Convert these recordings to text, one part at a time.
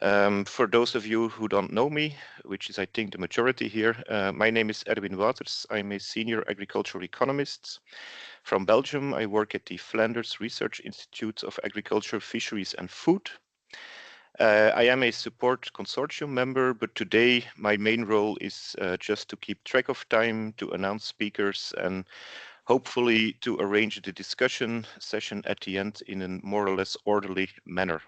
For those of you who don't know me, which is I think the majority here, my name is Erwin Wouters. I'm a senior agricultural economist from Belgium. I work at the Flanders Research Institute of Agriculture, Fisheries and Food. I am a support consortium member, but today my main role is just to keep track of time, to announce speakers, and hopefully to arrange the discussion session at the end in a more or less orderly manner.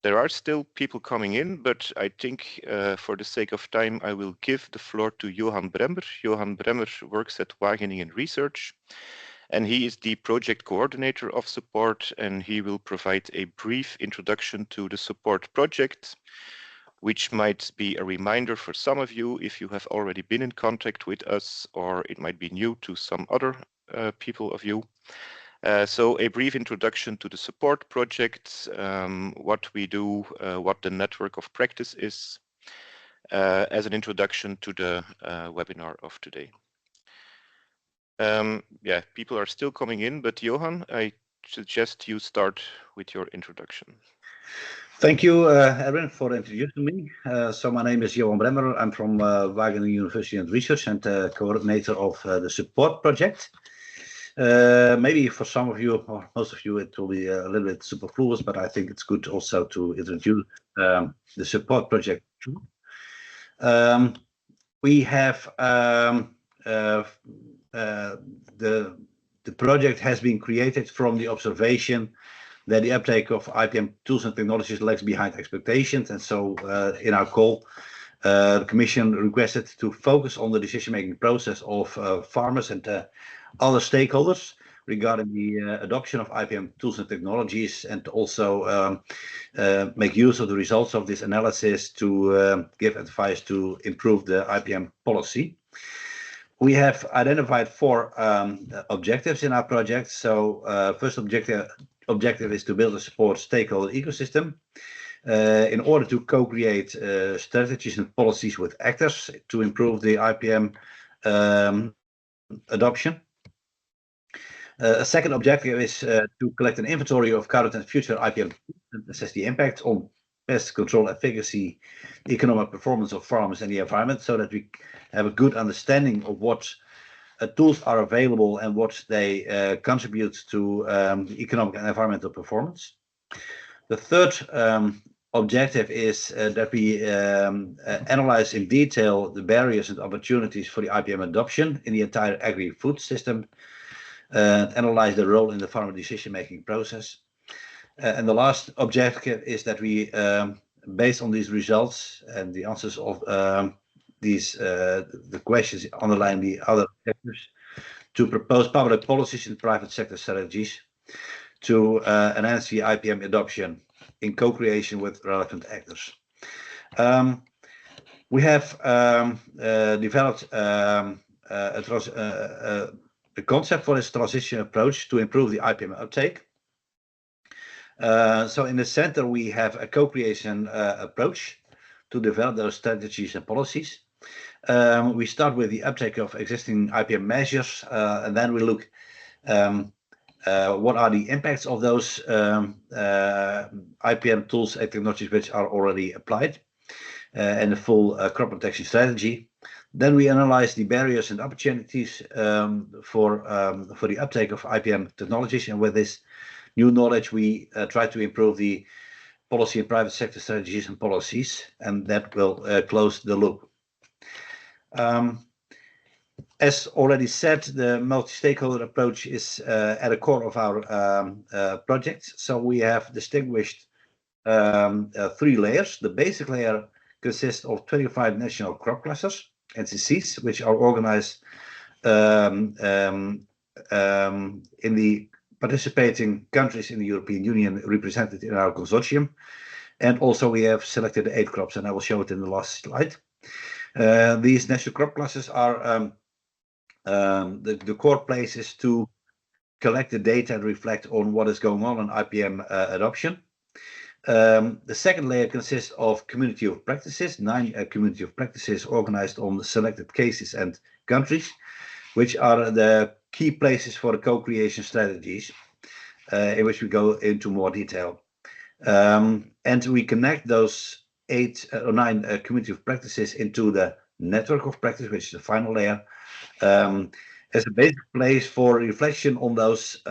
There are still people coming in, but I think for the sake of time, I will give the floor to Johan Bremmer. Johan Bremmer works at Wageningen Research, and he is the project coordinator of support, and he will provide a brief introduction to the support project, which might be a reminder for some of you if you have already been in contact with us, or it might be new to some other people of you. So a brief introduction to the support project, what we do, what the network of practice is, as an introduction to the webinar of today. Yeah, people are still coming in, but Johan, I suggest you start with your introduction. Thank you, Erwin, for introducing me. So my name is Johan Bremmer. I'm from Wageningen University and Research and coordinator of the support project. Maybe for some of you, or most of you, it will be a little bit superfluous, but I think it's good also to introduce the support project. We have the project has been created from the observation that the uptake of IPM tools and technologies lags behind expectations, and so in our call, the Commission requested to focus on the decision-making process of farmers and other stakeholders regarding the adoption of IPM tools and technologies, and also make use of the results of this analysis to give advice to improve the IPM policy. We have identified 4 objectives in our project. So first objective is to build a support stakeholder ecosystem in order to co-create strategies and policies with actors to improve the IPM adoption. A second objective is to collect an inventory of current and future IPM and assess the impact on pest control efficacy, economic performance of farmers and the environment, so that we have a good understanding of what tools are available and what they contribute to the economic and environmental performance. The third objective is that we analyze in detail the barriers and opportunities for the IPM adoption in the entire agri-food system, analyze the role in the farmer decision-making process. And the last objective is that we, based on these results and the answers of the questions underlying the other sectors, to propose public policies and private sector strategies to enhance the IPM adoption in co-creation with relevant actors. We have developed a concept for this transition approach to improve the IPM uptake. So in the center, we have a co-creation approach to develop those strategies and policies. We start with the uptake of existing IPM measures, and then we look what are the impacts of those IPM tools and technologies which are already applied, and the full crop protection strategy. Then we analyze the barriers and opportunities for the uptake of IPM technologies, and with this new knowledge, we try to improve the policy and private sector strategies and policies, and that will close the loop. As already said, the multi-stakeholder approach is at the core of our project. So we have distinguished 3 layers. The basic layer consists of 25 national crop clusters, NCCs, which are organized in the participating countries in the European Union represented in our consortium. And also we have selected 8 crops, and I will show it in the last slide. These national crop clusters are the core places to collect the data and reflect on what is going on in IPM adoption. The second layer consists of community of practices, 9 community of practices organized on selected cases and countries, which are the key places for the co-creation strategies, in which we go into more detail. And we connect those 8 or 9 community of practices into the network of practice, which is the final layer, as a basic place for reflection on those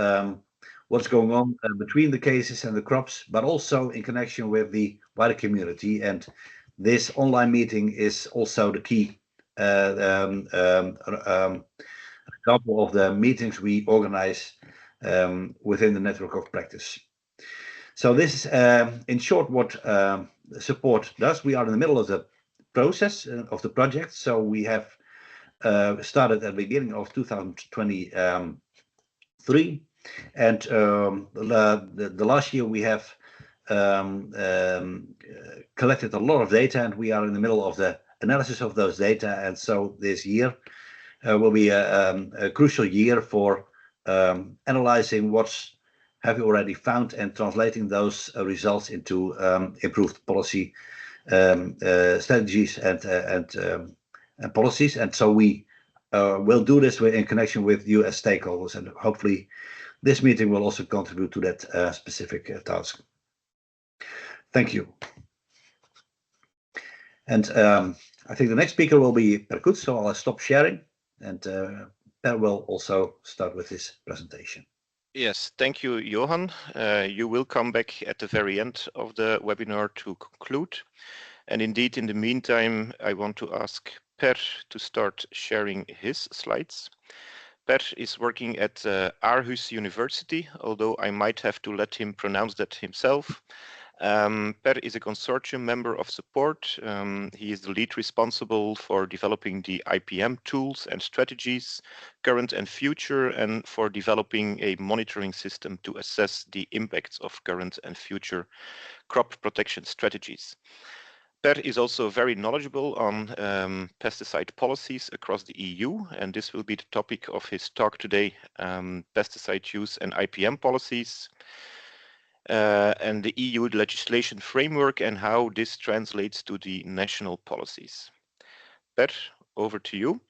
what's going on between the cases and the crops, but also in connection with the wider community. And this online meeting is also the key example of the meetings we organize within the network of practice. So this is, in short, what support does. We are in the middle of the process of the project. So we have started at the beginning of 2023. And the last year we have collected a lot of data, and we are in the middle of the analysis of those data. And so this year will be a crucial year for analyzing what's have we already found and translating those results into improved policy strategies and policies. And so we will do this in connection with you as stakeholders, and hopefully this meeting will also contribute to that specific task. Thank you. And I think the next speaker will be Per Koets, so I'll stop sharing, and Per will also start with his presentation. Yes, thank you, Johan. You will come back at the very end of the webinar to conclude. And indeed, in the meantime, I want to ask Per to start sharing his slides. Per is working at Aarhus University, although I might have to let him pronounce that himself. Per is a consortium member of support. He is the lead responsible for developing the IPM tools and strategies, current and future, and for developing a monitoring system to assess the impacts of current and future crop protection strategies. Per is also very knowledgeable on pesticide policies across the EU, and this will be the topic of his talk today, pesticide use and IPM policies. And the EU legislation framework and how this translates to the national policies. Per, over to you.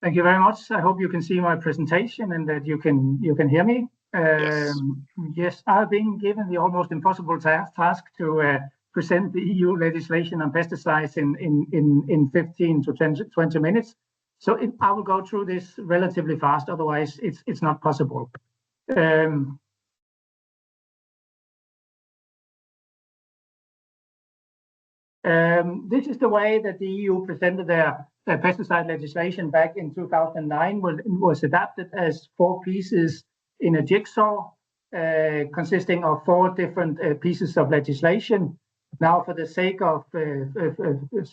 Thank you very much. I hope you can see my presentation and that you can hear me. Yes. Yes, I've been given the almost impossible task to present the EU legislation on pesticides in 15 to 20 minutes. So I will go through this relatively fast, otherwise it's not possible. This is the way that the EU presented their pesticide legislation back in 2009, when it was adapted as 4 pieces in a jigsaw, consisting of 4 different pieces of legislation. Now, for the sake of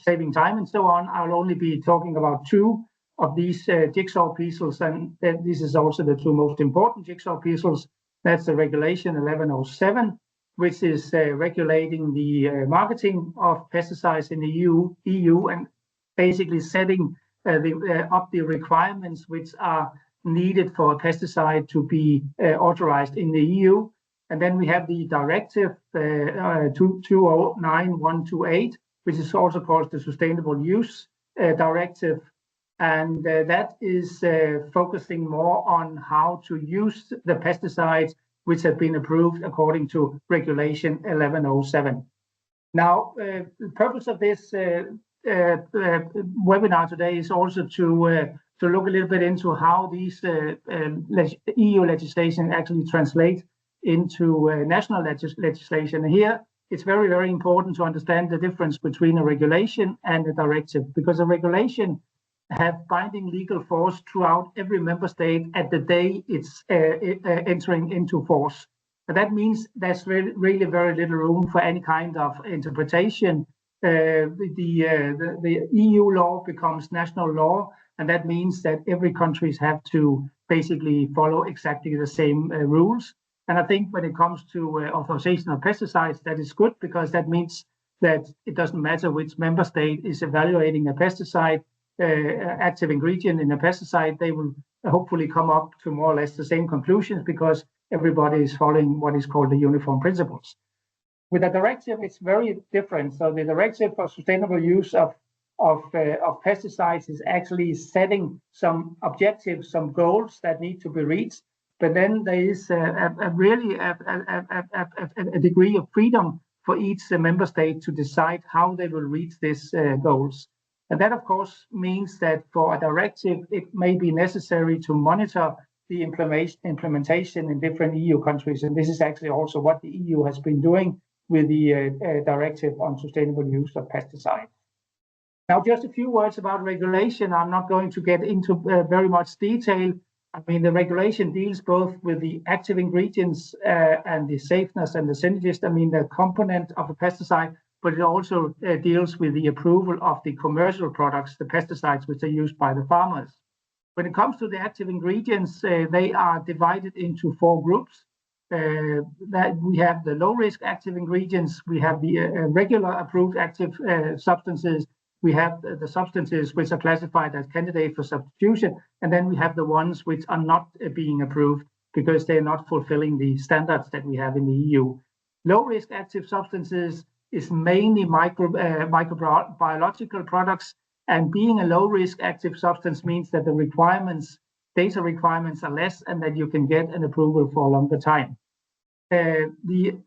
saving time and so on, I'll only be talking about 2 of these jigsaw pieces, and this is also the 2 most important jigsaw pieces. That's the Regulation 1107, which is regulating the marketing of pesticides in the EU and basically setting up the requirements which are needed for a pesticide to be authorized in the EU. And then we have the Directive 209128, which is also called the Sustainable Use Directive. And that is focusing more on how to use the pesticides which have been approved according to Regulation 1107. Now, the purpose of this webinar today is also to look a little bit into how these EU legislation actually translate into national legislation. Here, it's very, very important to understand the difference between a regulation and a directive, because a regulation have binding legal force throughout every member state at the day it's entering into force. And that means there's really very little room for any kind of interpretation. The EU law becomes national law, and that means that every countries have to basically follow exactly the same rules. And I think when it comes to authorization of pesticides, that is good, because that means that it doesn't matter which member state is evaluating a pesticide, active ingredient in a pesticide, they will hopefully come up to more or less the same conclusions, because everybody is following what is called the uniform principles. With a directive, it's very different. So the Directive for Sustainable Use of Pesticides is actually setting some objectives, some goals that need to be reached. but then there is really a degree of freedom for each member state to decide how they will reach these goals. And that, of course, means that for a directive, it may be necessary to monitor the implementation in different EU countries. And this is actually also what the EU has been doing with the directive on sustainable use of pesticides. Now, just a few words about regulation. I'm not going to get into very much detail. I mean, the regulation deals both with the active ingredients and the safeness and the synergist, I mean, the component of a pesticide, but it also deals with the approval of the commercial products, the pesticides, which are used by the farmers. When it comes to the active ingredients, they are divided into 4 groups. That we have the low-risk active ingredients, we have the regular approved active substances, we have the substances which are classified as candidate for substitution, and then we have the ones which are not being approved because they're not fulfilling the standards that we have in the EU. Low-risk active substances is mainly microbiological products, and being a low-risk active substance means that the data requirements are less and that you can get an approval for a longer time. The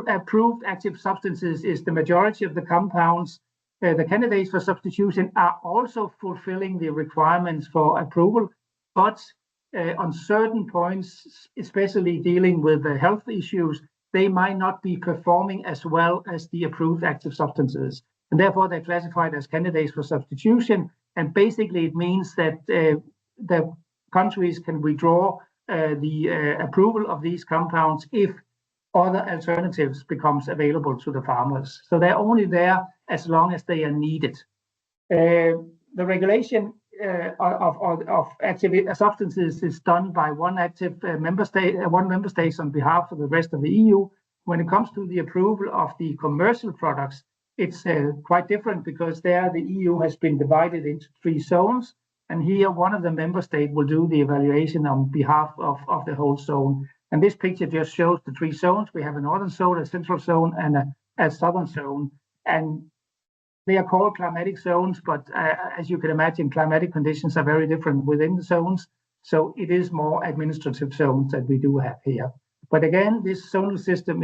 approved active substances is the majority of the compounds. The candidates for substitution are also fulfilling the requirements for approval, but on certain points, especially dealing with the health issues, they might not be performing as well as the approved active substances. And therefore, they're classified as candidates for substitution. And basically, it means that the countries can withdraw the approval of these compounds if other alternatives becomes available to the farmers. So they're only there as long as they are needed. The regulation of active substances is done by one member state on behalf of the rest of the EU. When it comes to the approval of the commercial products, it's quite different because there the EU has been divided into 3 zones. And here one of the member states will do the evaluation on behalf of the whole zone. And this picture just shows the 3 zones. We have a northern zone, a central zone, and a southern zone. And they are called climatic zones, but as you can imagine, climatic conditions are very different within the zones. So it is more administrative zones that we do have here. But again, this zonal system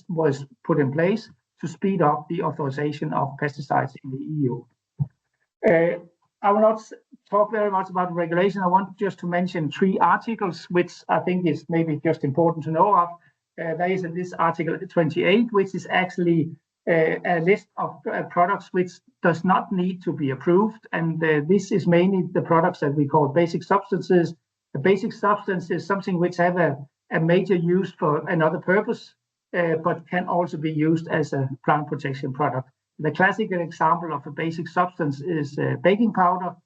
was put in place to speed up the authorization of pesticides in the EU. I will not talk very much about regulation. I want just to mention 3 articles, which I think is maybe just important to know of. There is this Article 28, which is actually a list of products which does not need to be approved. And this is mainly the products that we call basic substances. A basic substance is something which have a major use for another purpose, but can also be used as a plant protection product. The classical example of a basic substance is baking powder,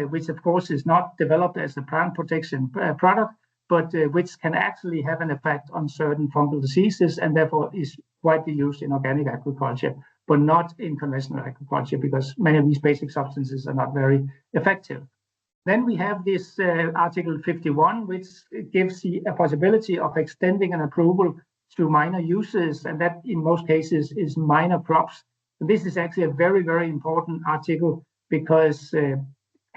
which of course is not developed as a plant protection product, but which can actually have an effect on certain fungal diseases and therefore is widely used in organic agriculture, but not in conventional agriculture because many of these basic substances are not very effective. Then we have this Article 51, which gives a possibility of extending an approval to minor uses, and that in most cases is minor crops. This is actually a very, very important article because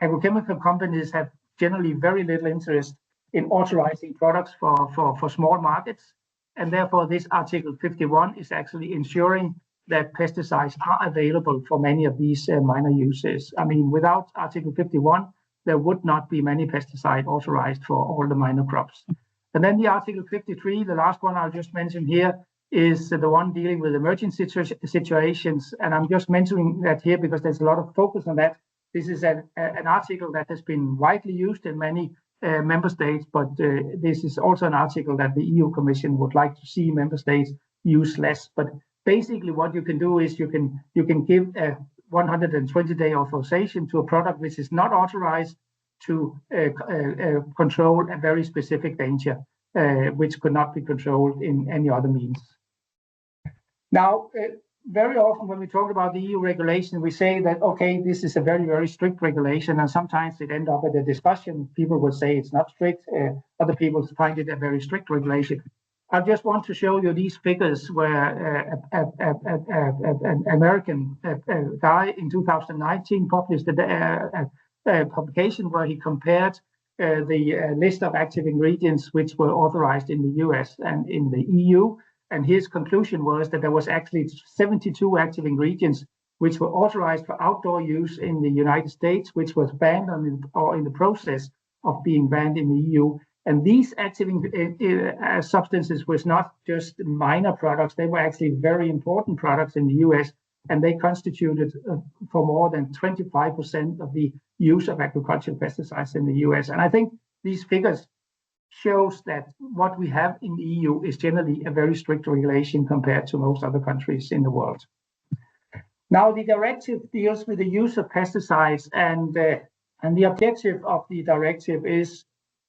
agrochemical companies have generally very little interest in authorizing products for small markets. And therefore, this Article 51 is actually ensuring that pesticides are available for many of these minor uses. I mean, without Article 51, there would not be many pesticides authorized for all the minor crops. And then the Article 53, the last one I'll just mention here, is the one dealing with emergency situations. And I'm just mentioning that here because there's a lot of focus on that. This is an article that has been widely used in many member states, but this is also an article that the EU Commission would like to see member states use less. But basically what you can do is you can give a 120-day authorization to a product which is not authorized to control a very specific danger, which could not be controlled in any other means. Now, very often when we talk about the EU regulation, we say that, okay, this is a very, very strict regulation, and sometimes it ends up at a discussion. People would say it's not strict. Other people find it a very strict regulation. I just want to show you these figures where an American guy in 2019 published a publication where he compared the list of active ingredients which were authorized in the US and in the EU. And his conclusion was that there was actually 72 active ingredients which were authorized for outdoor use in the United States, which was banned or in the process of being banned in the EU. And these active substances was not just minor products, they were actually very important products in the US, and they constituted for more than 25% of the use of agricultural pesticides in the US. And I think these figures shows that what we have in the EU is generally a very strict regulation compared to most other countries in the world. Now, the directive deals with the use of pesticides, and the objective of the directive is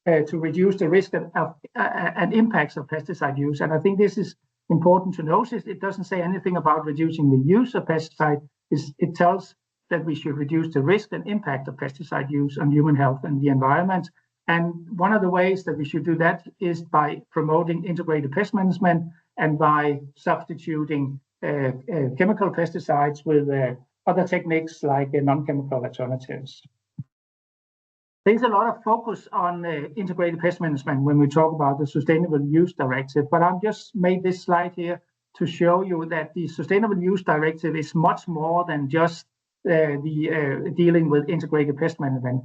to reduce the risk and impacts of pesticide use. And I think this is important to notice. It doesn't say anything about reducing the use of pesticide. It tells that we should reduce the risk and impact of pesticide use on human health and the environment. And one of the ways that we should do that is by promoting integrated pest management and by substituting chemical pesticides with other techniques like non-chemical alternatives. There's a lot of focus on integrated pest management when we talk about the Sustainable Use Directive, but I've just made this slide here to show you that the Sustainable Use Directive is much more than just dealing with integrated pest management.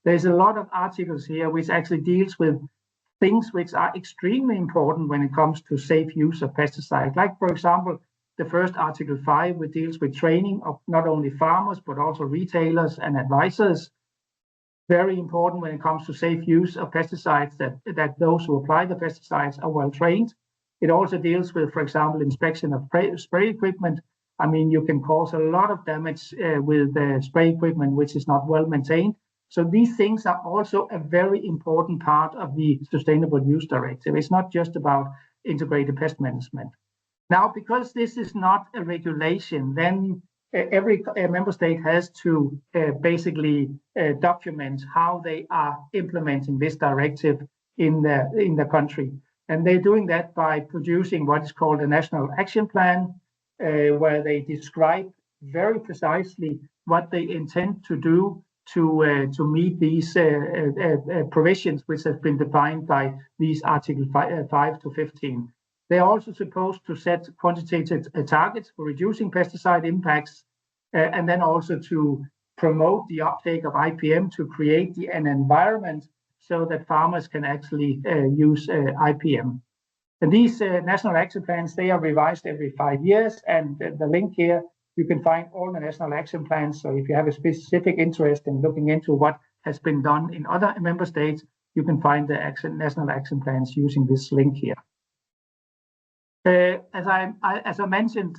There's a lot of articles here which actually deals with things which are extremely important when it comes to safe use of pesticides. Like, for example, the first Article 5, which deals with training of not only farmers, but also retailers and advisors. Very important when it comes to safe use of pesticides, that those who apply the pesticides are well trained. It also deals with, for example, inspection of spray equipment. I mean, you can cause a lot of damage with spray equipment which is not well maintained. So these things are also a very important part of the Sustainable Use Directive. It's not just about integrated pest management. Now, because this is not a regulation, then every member state has to basically document how they are implementing this directive in the country. And they're doing that by producing what is called a National Action Plan, where they describe very precisely what they intend to do to meet these provisions which have been defined by these Article 5 to 15. They're also supposed to set quantitative targets for reducing pesticide impacts, and then also to promote the uptake of IPM to create an environment so that farmers can actually use IPM. And these national action plans, they are revised every 5 years, and the link here, you can find all the national action plans. So if you have a specific interest in looking into what has been done in other member states, you can find the national action plans using this link here. As I mentioned,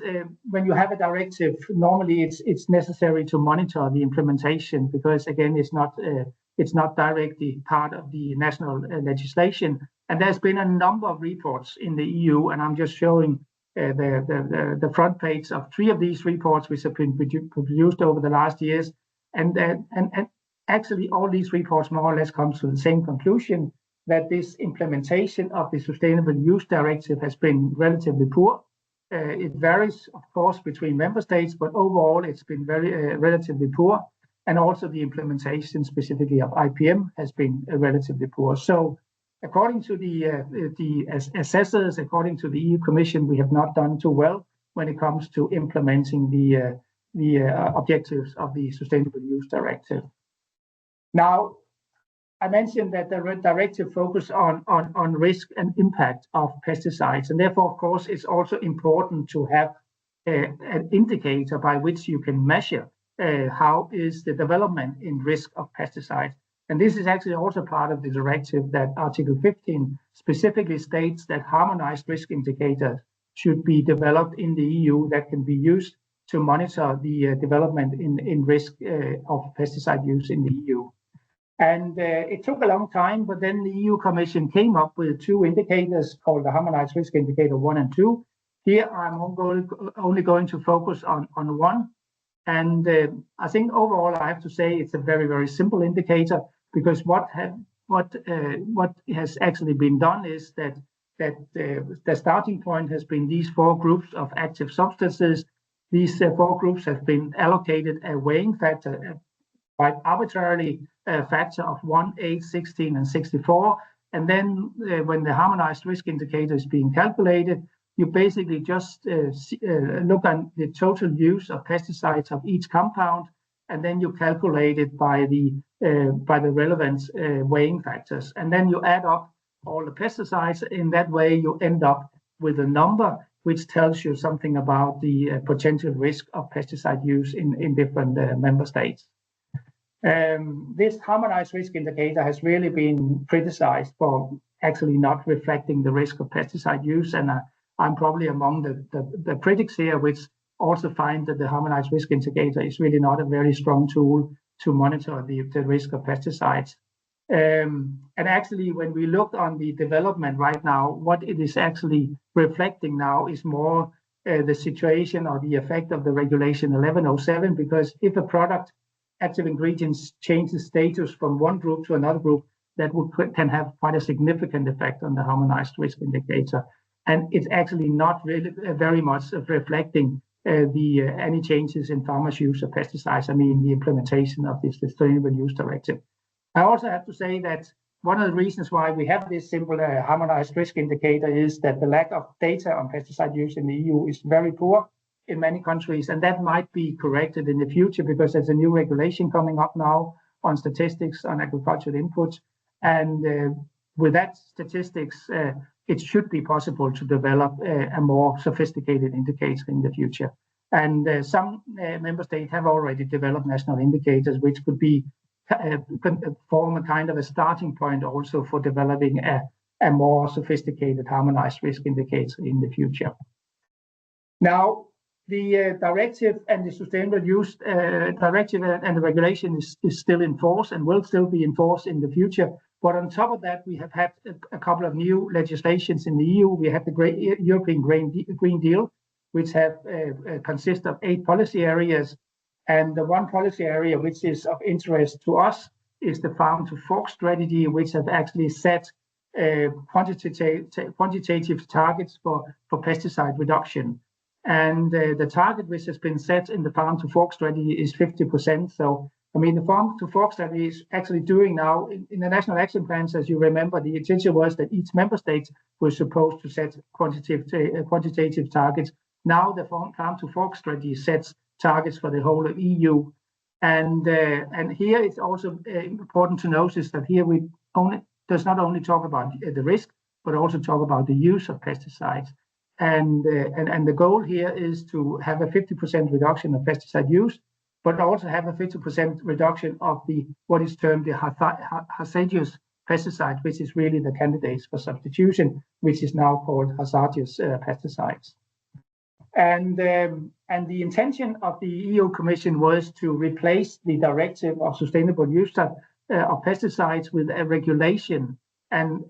when you have a directive, normally it's necessary to monitor the implementation because, again, it's not directly part of the national legislation. And there's been a number of reports in the EU, and I'm just showing the front page of 3 of these reports which have been produced over the last years. And actually, all these reports more or less come to the same conclusion, that this implementation of the Sustainable Use Directive has been relatively poor. It varies, of course, between member states, but overall it's been very relatively poor. And also the implementation specifically of IPM has been relatively poor. So according to the assessors, according to the EU Commission, we have not done too well when it comes to implementing the objectives of the Sustainable Use Directive. Now, I mentioned that the directive focuses on risk and impact of pesticides, and therefore, of course, it's also important to have an indicator by which you can measure how is the development in risk of pesticides. And this is actually also part of the directive that Article 15 specifically states that harmonized risk indicators should be developed in the EU that can be used to monitor the development in risk of pesticide use in the EU. And it took a long time, but then the EU Commission came up with 2 indicators called the Harmonized Risk Indicator 1 and 2. Here I'm only going to focus on 1. And I think overall I have to say it's a very, very simple indicator, because what has actually been done is that the starting point has been these 4 groups of active substances. These 4 groups have been allocated a weighing factor quite arbitrarily factor of 1, 8, 16, and 64. And then when the harmonized risk indicator is being calculated, you basically just look at the total use of pesticides of each compound, and then you calculate it by the relevant weighing factors. And then you add up all the pesticides. In that way, you end up with a number which tells you something about the potential risk of pesticide use in different member states. This harmonized risk indicator has really been criticized for actually not reflecting the risk of pesticide use, and I'm probably among the critics here, which also find that the harmonized risk indicator is really not a very strong tool to monitor the risk of pesticides. And actually, when we look on the development right now, what it is actually reflecting now is more the situation or the effect of the regulation 1107, because if a product active ingredients changes status from one group to another group, that can have quite a significant effect on the harmonized risk indicator. And it's actually not really very much reflecting any changes in farmers' use of pesticides. I mean, the implementation of the Sustainable Use Directive. I also have to say that one of the reasons why we have this simple harmonized risk indicator is that the lack of data on pesticide use in the EU is very poor in many countries, and that might be corrected in the future because there's a new regulation coming up now on statistics on agricultural inputs, and with that statistics, it should be possible to develop a more sophisticated indicator in the future. And some member states have already developed national indicators, which could be form a kind of a starting point also for developing a more sophisticated harmonized risk indicator in the future. Now, the directive and the Sustainable Use Directive and the regulation is still in force and will still be in force in the future. But on top of that, we have had a couple of new legislations in the EU. We have the European Green Deal, which have consist of 8 policy areas. And the one policy area which is of interest to us is the farm to fork strategy, which have actually set quantitative targets for pesticide reduction. And the target which has been set in the farm to fork strategy is 50%. So, I mean, the farm to fork strategy is actually doing now in the national action plans, as you remember, the intention was that each member state was supposed to set quantitative targets. Now the farm to fork strategy sets targets for the whole of EU. And here it's also important to notice that here we does not only talk about the risk, but also talk about the use of pesticides. And the goal here is to have a 50% reduction of pesticide use, but also have a 50% reduction of what is termed the hazardous pesticide, which is really the candidates for substitution, which is now called hazardous pesticides. And the intention of the EU Commission was to replace the directive of sustainable use of pesticides with a regulation. And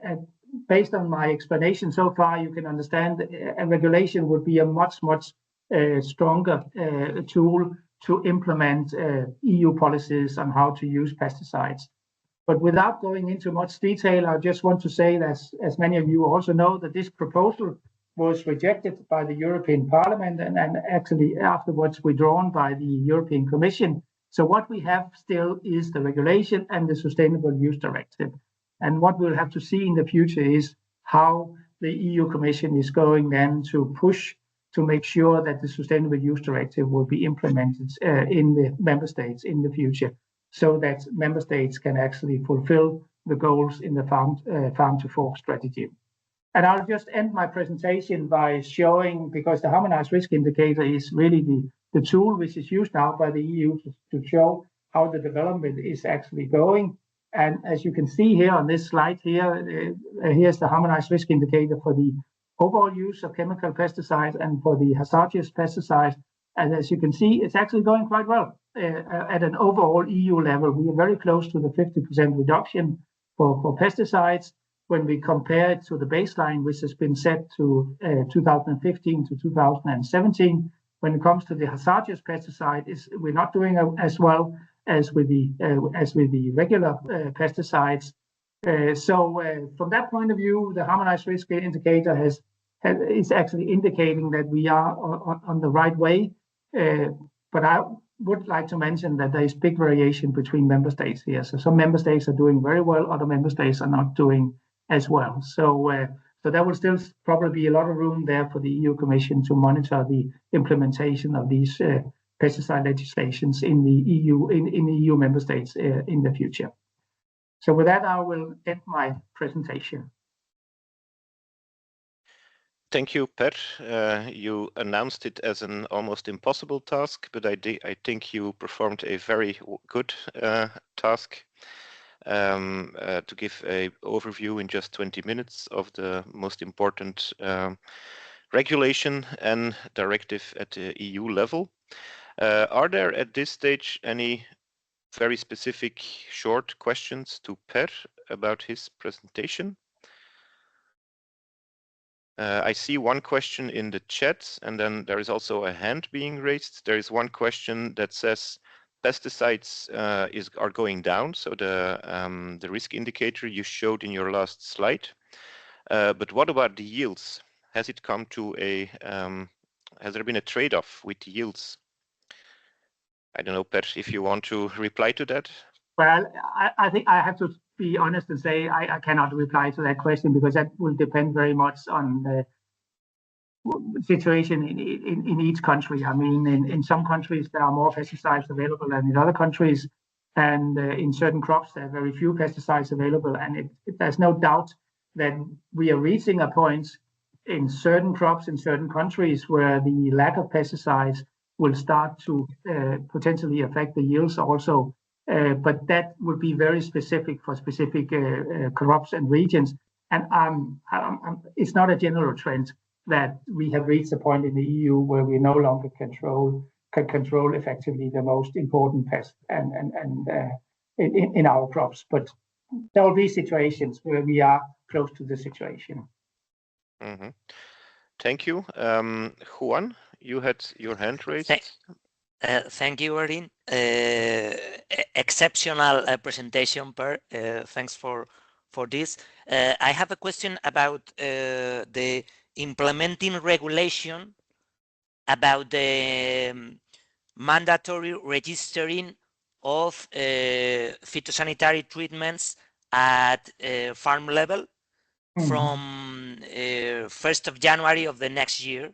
based on my explanation so far, you can understand that a regulation would be a much stronger tool to implement EU policies on how to use pesticides. But without going into much detail, I just want to say that, as many of you also know, that this proposal was rejected by the European Parliament and actually afterwards withdrawn by the European Commission. So what we have still is the regulation and the Sustainable Use Directive. And what we'll have to see in the future is how the EU Commission is going then to push to make sure that the Sustainable Use Directive will be implemented in the member states in the future, so that member states can actually fulfill the goals in the farm to fork strategy. And I'll just end my presentation by showing, because the harmonized risk indicator is really the tool which is used now by the EU to show how the development is actually going. And as you can see here on this slide here, here's the harmonized risk indicator for the overall use of chemical pesticides and for the hazardous pesticides. And as you can see, it's actually going quite well at an overall EU level. We are very close to the 50% reduction for pesticides when we compare it to the baseline, which has been set to 2015 to 2017. When it comes to the hazardous pesticide, we're not doing as well as with the regular pesticides. So from that point of view, the harmonized risk indicator is actually indicating that we are on the right way. But would like to mention that there is big variation between member states here. So some member states are doing very well, other member states are not doing as well. So there will still probably be a lot of room there for the EU Commission to monitor the implementation of these pesticide legislations in the EU member states in the future. So with that, I will end my presentation. Thank you, Per. You announced it as an almost impossible task, but I think you performed a very good task to give an overview in just 20 minutes of the most important regulation and directive at the EU level. Are there at this stage any very specific short questions to Per about his presentation? I see one question in the chat, and then there is also a hand being raised. There is one question that says pesticides are going down, so the risk indicator you showed in your last slide. But what about the yields? Has it come to a has there been a trade-off with yields? I don't know, Per, if you want to reply to that. Well, I think I have to be honest and say I cannot reply to that question, because that will depend very much on the situation in each country. I mean, in some countries there are more pesticides available than in other countries, and in certain crops there are very few pesticides available. And there's no doubt that we are reaching a point in certain crops in certain countries where the lack of pesticides will start to potentially affect the yields also. But that would be very specific for specific crops and regions. And it's not a general trend that we have reached a point in the EU where we no longer can control effectively the most important pests and in our crops. But there will be situations where we are close to the situation. Mm-hmm. Thank you. Juan, you had your hand raised. Thank you, Erin. Exceptional presentation, Per. Thanks for this. I have a question about the implementing regulation about the mandatory registering of phytosanitary treatments at farm level from 1st of January of the next year,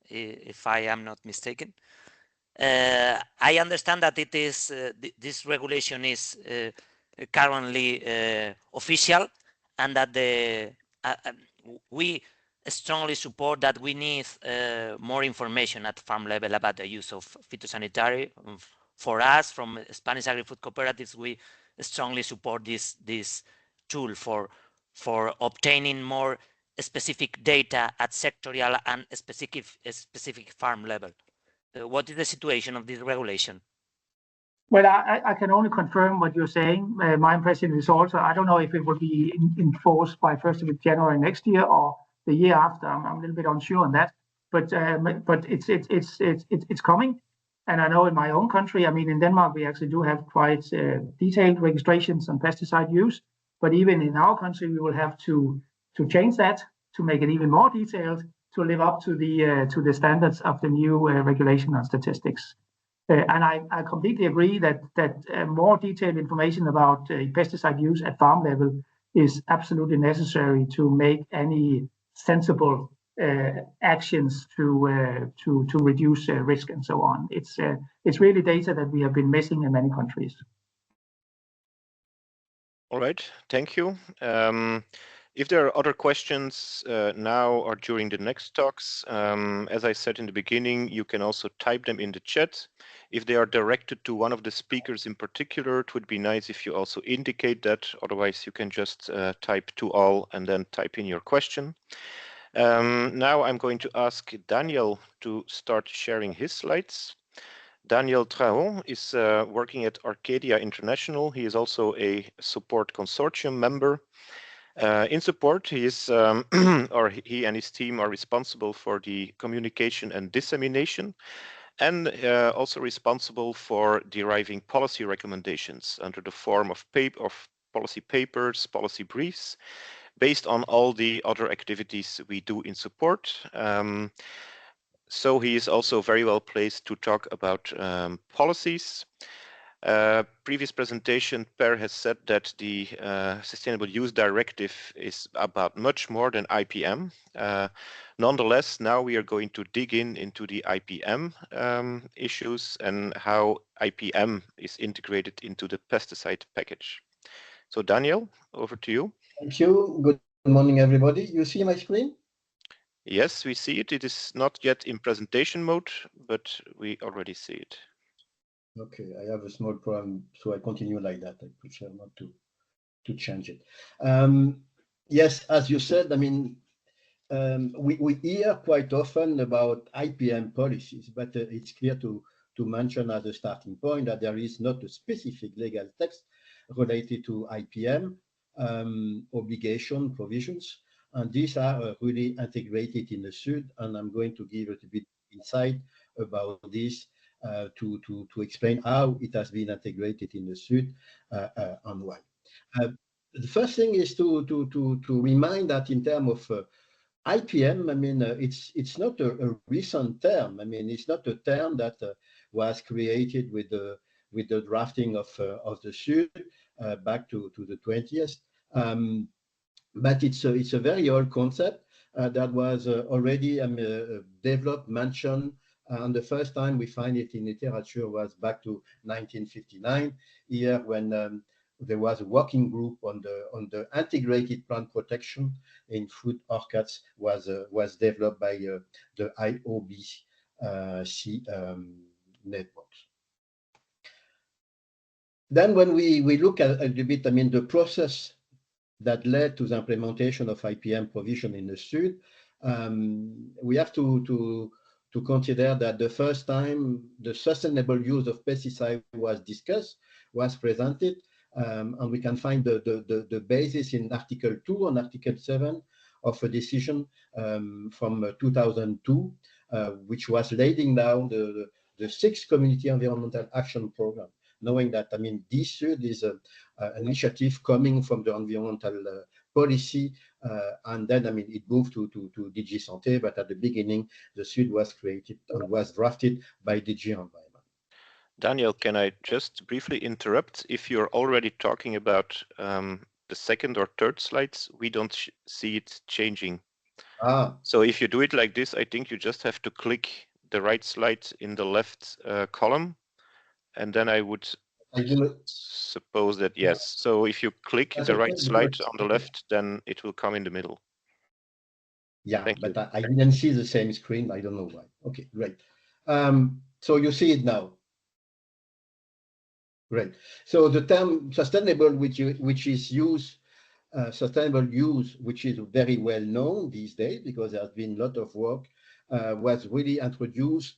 if I am not mistaken. I understand that it is this regulation is currently official, and that we strongly support that we need more information at farm level about the use of phytosanitary. For us, from Spanish Agri-Food Cooperatives, we strongly support this tool for obtaining more specific data at sectorial and specific farm level. What is the situation of this regulation? Well, I can only confirm what you're saying. My impression is also, I don't know if it will be enforced by 1st of January next year or the year after. I'm a little bit unsure on that, but it's coming. And I know in my own country, I mean, in Denmark, we actually do have quite detailed registrations on pesticide use. But even in our country, we will have to change that to make it even more detailed, to live up to the standards of the new regulation on statistics. And I completely agree that more detailed information about pesticide use at farm level is absolutely necessary to make any sensible actions to reduce risk and so on. It's really data that we have been missing in many countries. All right, thank you. If there are other questions now or during the next talks, as I said in the beginning, you can also type them in the chat. If they are directed to one of the speakers in particular, it would be nice if you also indicate that. Otherwise, you can just type to all and then type in your question. Now I'm going to ask Daniel to start sharing his slides. Daniel Traon is working at Arcadia International. He is also a support consortium member. In support, he is, or he and his team are responsible for the communication and dissemination, and also responsible for deriving policy recommendations under the form of policy papers, policy briefs, based on all the other activities we do in support. So he is also very well placed to talk about policies. Previous presentation, Per has said that the Sustainable Use Directive is about much more than IPM. Nonetheless, now we are going to dig into the IPM issues and how IPM is integrated into the pesticide package. So Daniel, over to you. Thank you. Good morning, everybody. You see my screen? Yes, we see it. It is not yet in presentation mode, but we already see it. Okay, I have a small problem, so I continue like that. I prefer not to change it. Yes, as you said, I mean, we hear quite often about IPM policies, but it's clear to mention as a starting point that there is not a specific legal text related to IPM obligation provisions, and these are really integrated in the SUD, and I'm going to give a bit insight about this to explain how it has been integrated in the SUD and why. The first thing is to remind that in terms of IPM, I mean, it's not a recent term. I mean, it's not a term that was created with the drafting of the SUD back to the 20th. But it's a very old concept that was already developed, mentioned, and the first time we find it in literature was back to 1959, here when there was a working group on the integrated plant protection in fruit orchards was developed by the IOBC networks. Then when we look at a little bit, I mean, the process that led to the implementation of IPM provision in the SUD, we have to consider that the first time the sustainable use of pesticide was discussed, was presented, and we can find the basis in Article 2 and Article 7 of a decision from 2002, which was laying down the 6th Community Environmental Action Program, knowing that, I mean, this SUD is an initiative coming from the environmental policy, and then, I mean, it moved to DG Santé, but at the beginning, the SUD was created and was drafted by DG Environment. Daniel, can I just briefly interrupt? If you're already talking about the second or third slides, we don't see it changing. So if you do it like this, I think you just have to click the right slide in the left column, and then I would suppose that yes. So if you click the right slide on the left, then it will come in the middle. Yeah, but I didn't see the same screen. I don't know why. Okay, great. So you see it now. Great. So the term sustainable, which is used, sustainable use, which is very well known these days because there has been a lot of work, was really introduced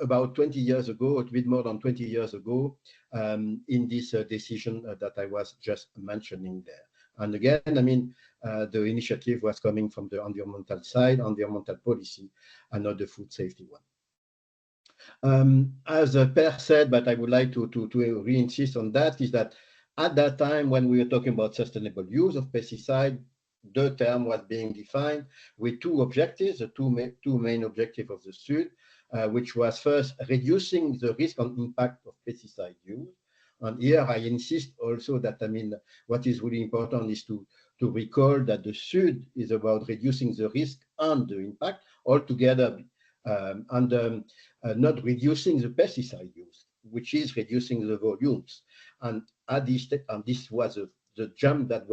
about 20 years ago, a bit more than 20 years ago, in this decision that I was just mentioning there. And again, I mean, the initiative was coming from the environmental side, environmental policy, and not the food safety one. As Per said, but I would like to re-insist on that, is that at that time when we were talking about sustainable use of pesticide, the term was being defined with two objectives, the two main objectives of the SUD, which was first reducing the risk and impact of pesticide use. And here I insist also that, I mean, what is really important is to recall that the SUD is about reducing the risk and the impact altogether, and not reducing the pesticide use, which is reducing the volumes. And at this, and this was the jump that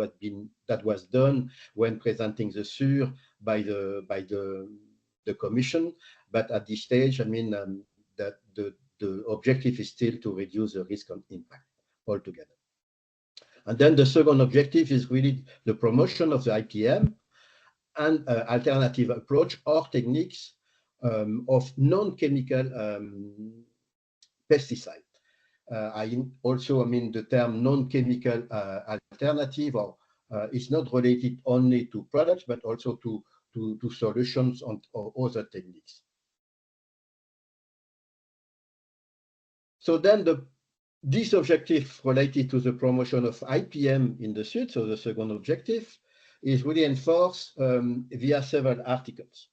was done when presenting the SUR by the Commission. But at this stage, I mean, that the objective is still to reduce the risk and impact altogether. And then the second objective is really the promotion of the IPM and alternative approach or techniques of non-chemical pesticide. I mean, the term non-chemical alternative is not related only to products, but also to solutions or other techniques. So then this objective related to the promotion of IPM in the SUD, so the second objective, is really enforced via several articles.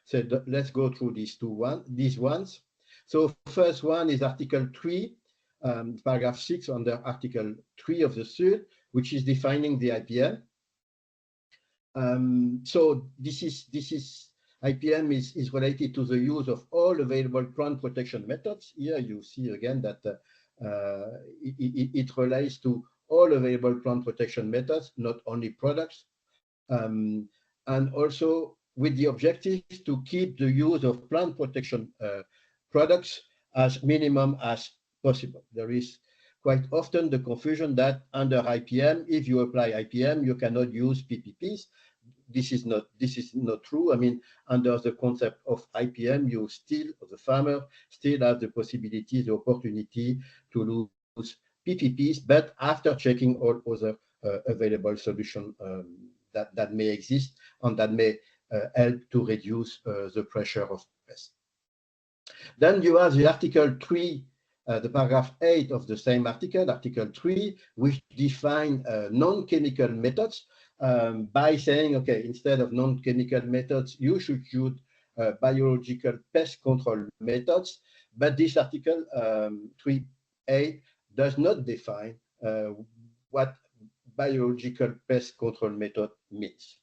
So let's go through these ones. So first one is Article 3, paragraph 6 under Article 3 of the SUD, which is defining the IPM. So this is IPM is related to the use of all available plant protection methods. Here you see again that it relates to all available plant protection methods, not only products, and also with the objective to keep the use of plant protection products as minimum as possible. There is quite often the confusion that under IPM, if you apply IPM, you cannot use PPPs. This is not true. I mean, under the concept of IPM, you still, the farmer still have the possibility, the opportunity to use PPPs, but after checking all other available solutions that may exist and that may help to reduce the pressure of pests. Then you have the Article 3, the paragraph 8 of the same article, Article 3, which define non-chemical methods by saying, okay, instead of non-chemical methods, you should use biological pest control methods. But this Article 3.8 does not define what biological pest control method means.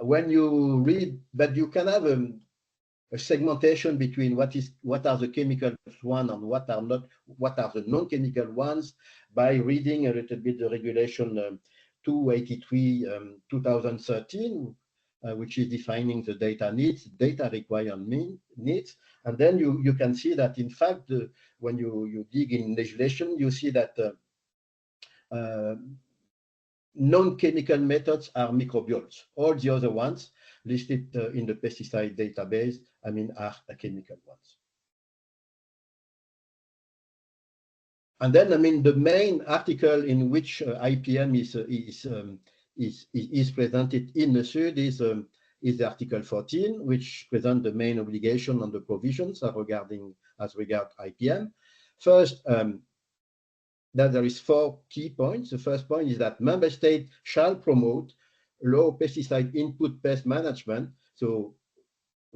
When you read, but you can have a segmentation between what are the chemical ones and what are the non-chemical ones by reading a little bit the regulation 283 2013, which is defining the data needs, data requirement needs, and then you can see that in fact when you dig in legislation, you see that non-chemical methods are microbials. All the other ones listed in the pesticide database, I mean, are chemical ones. And then, I mean, the main article in which IPM is presented in the SUD is Article 14, which presents the main obligation on the provisions as regard IPM. First, that there is 4 key points. The first point is that member states shall promote low pesticide input pest management, so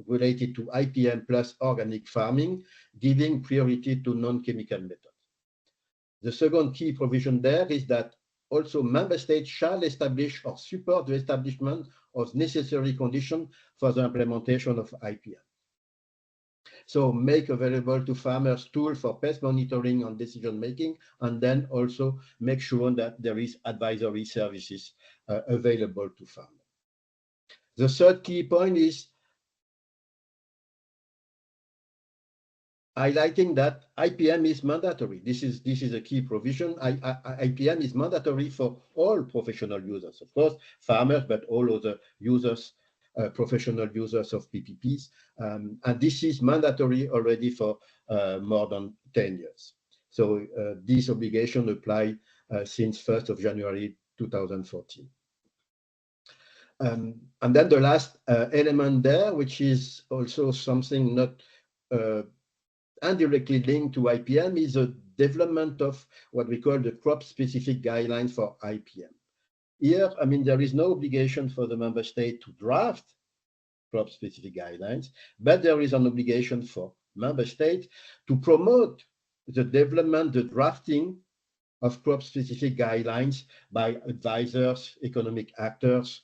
related to IPM plus organic farming, giving priority to non-chemical methods. The second key provision there is that also member states shall establish or support the establishment of necessary conditions for the implementation of IPM. So make available to farmers tools for pest monitoring and decision making, and then also make sure that there is advisory services available to farmers. The third key point is highlighting that IPM is mandatory. This is a key provision. IPM is mandatory for all professional users, of course, farmers, but all other users, professional users of PPPs. And this is mandatory already for more than 10 years. So this obligation applies since 1st of January 2014. And then the last element there, which is also something not indirectly linked to IPM, is a development of what we call the crop-specific guidelines for IPM. Here, I mean, there is no obligation for the member state to draft crop-specific guidelines, but there is an obligation for member states to promote the development, the drafting of crop-specific guidelines by advisors, economic actors,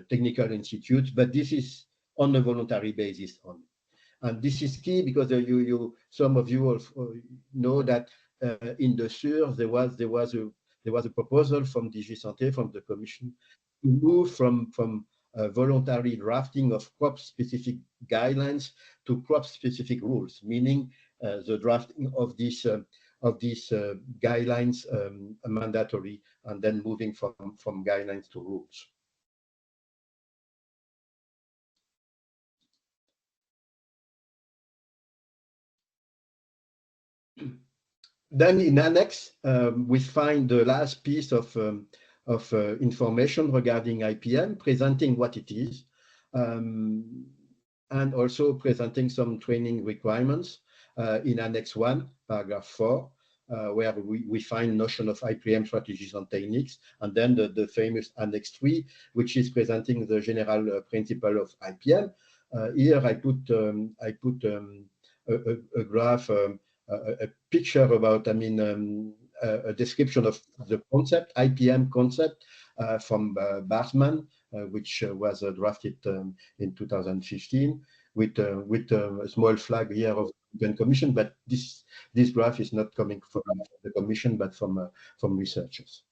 technical institutes, but this is on a voluntary basis only. And this is key because some of you know that in the SUR there was a proposal from DG Santé, from the Commission, to move from voluntary drafting of crop-specific guidelines to crop-specific rules, meaning the drafting of these guidelines mandatory, and then moving from guidelines to rules. Then in annex, we find the last piece of information regarding IPM, presenting what it is, and also presenting some training requirements in Annex 1, paragraph 4, where we find notion of IPM strategies and techniques, and then the famous Annex 3, which is presenting the general principle of IPM. Here I put a graph, a picture about, I mean, a description of the concept, IPM concept, from Barsman, which was drafted in 2015, with a small flag here of the European Commission, but this graph is not coming from the Commission, but from researchers.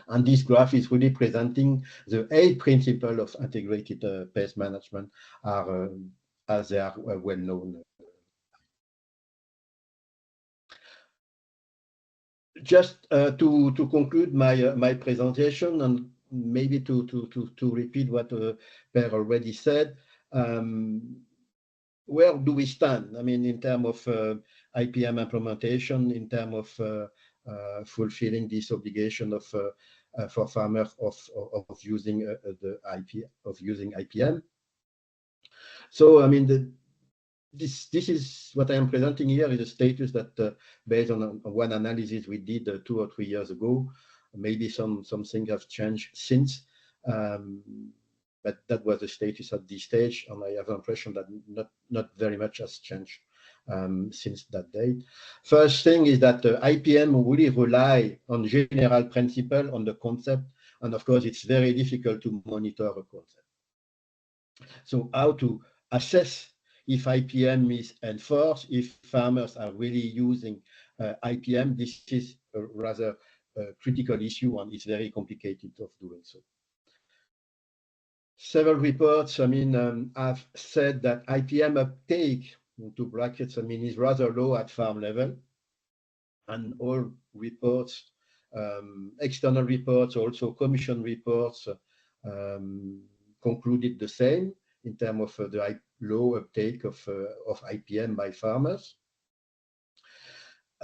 And this graph is really presenting the 8 principles of integrated pest management, as they are well known. Just to conclude my presentation, and maybe to repeat what Per already said, where do we stand? I mean, in terms of IPM implementation, in terms of fulfilling this obligation of for farmers of using using IPM. So, I mean, this is what I am presenting here is a status that based on one analysis we did 2 or 3 years ago. Maybe some things have changed since, but that was the status at this stage, and I have the impression that not very much has changed since that date. First thing is that IPM really rely on general principle, on the concept, and of course it's very difficult to monitor a concept. So how to assess if IPM is enforced, if farmers are really using IPM, this is a rather critical issue, and it's very complicated of doing so. Several reports, I mean, have said that IPM uptake, into brackets, I mean, is rather low at farm level, and all reports, external reports, also Commission reports, concluded the same in terms of the low uptake of IPM by farmers.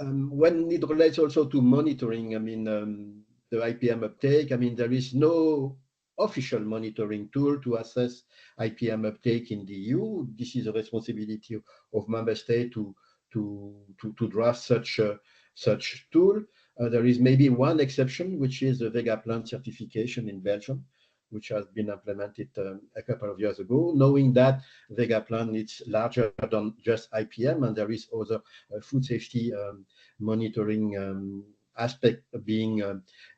When it relates also to monitoring, I mean, the IPM uptake, I mean, there is no official monitoring tool to assess IPM uptake in the EU. This is a responsibility of member states to draft such tool. There is maybe one exception, which is the Vegaplan certification in Belgium, which has been implemented a couple of years ago, knowing that Vegaplan is larger than just IPM, and there is other food safety monitoring aspect being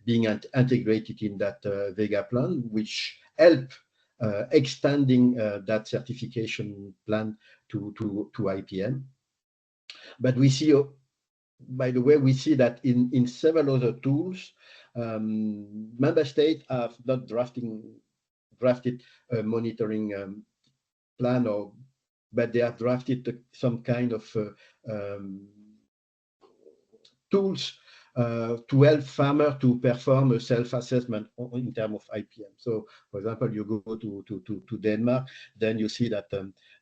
integrated in that Vegaplan, which help extending that certification plan to IPM. But we see, by the way, we see that in several other tools, member states have not drafted a monitoring plan, but they have drafted some kind of tools to help farmers to perform a self-assessment in terms of IPM. So, for example, you go to Denmark, then you see that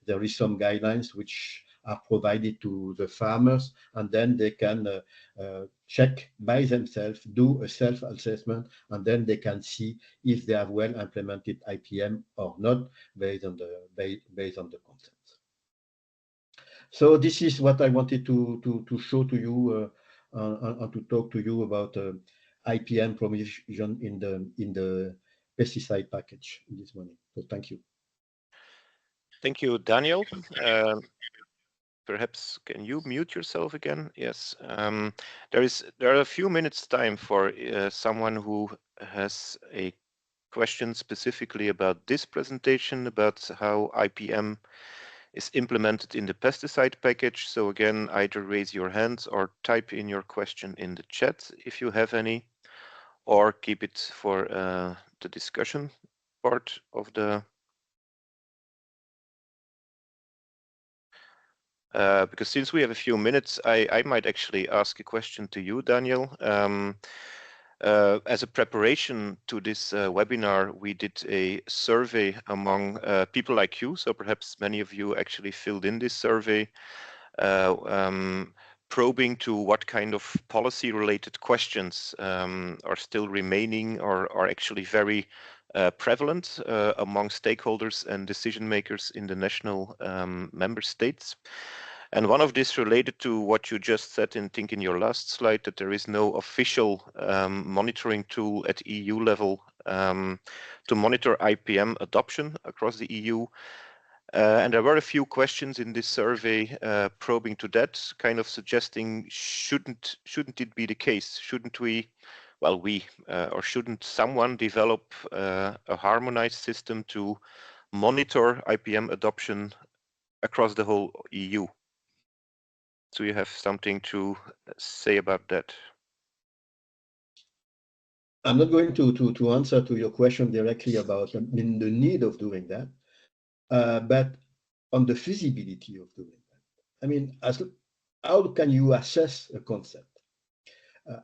there is some guidelines which are provided to the farmers, and then they can check by themselves, do a self-assessment, and then they can see if they have well implemented IPM or not based on the concepts. So this is what I wanted to show to you and to talk to you about IPM provision in the pesticide package this morning. So thank you. Thank you, Daniel. Perhaps can you mute yourself again? Yes. There are a few minutes time for someone who has a question specifically about this presentation, about how IPM is implemented in the pesticide package. So again, either raise your hands or type in your question in the chat if you have any, or keep it for the discussion part of the because since we have a few minutes, I might actually ask a question to you, Daniel. As a preparation to this webinar, we did a survey among people like you. So perhaps many of you actually filled in this survey, probing to what kind of policy-related questions are still remaining or are actually very prevalent among stakeholders and decision makers in the national member states. And one of this related to what you just said in your last slide, that there is no official monitoring tool at EU level to monitor IPM adoption across the EU. And there were a few questions in this survey probing to that, kind of suggesting shouldn't it be the case? Shouldn't we, well, or shouldn't someone develop a harmonized system to monitor IPM adoption across the whole EU? So you have something to say about that? I'm not going to answer to your question directly about the need of doing that, but on the feasibility of doing that. I mean, how can you assess a concept?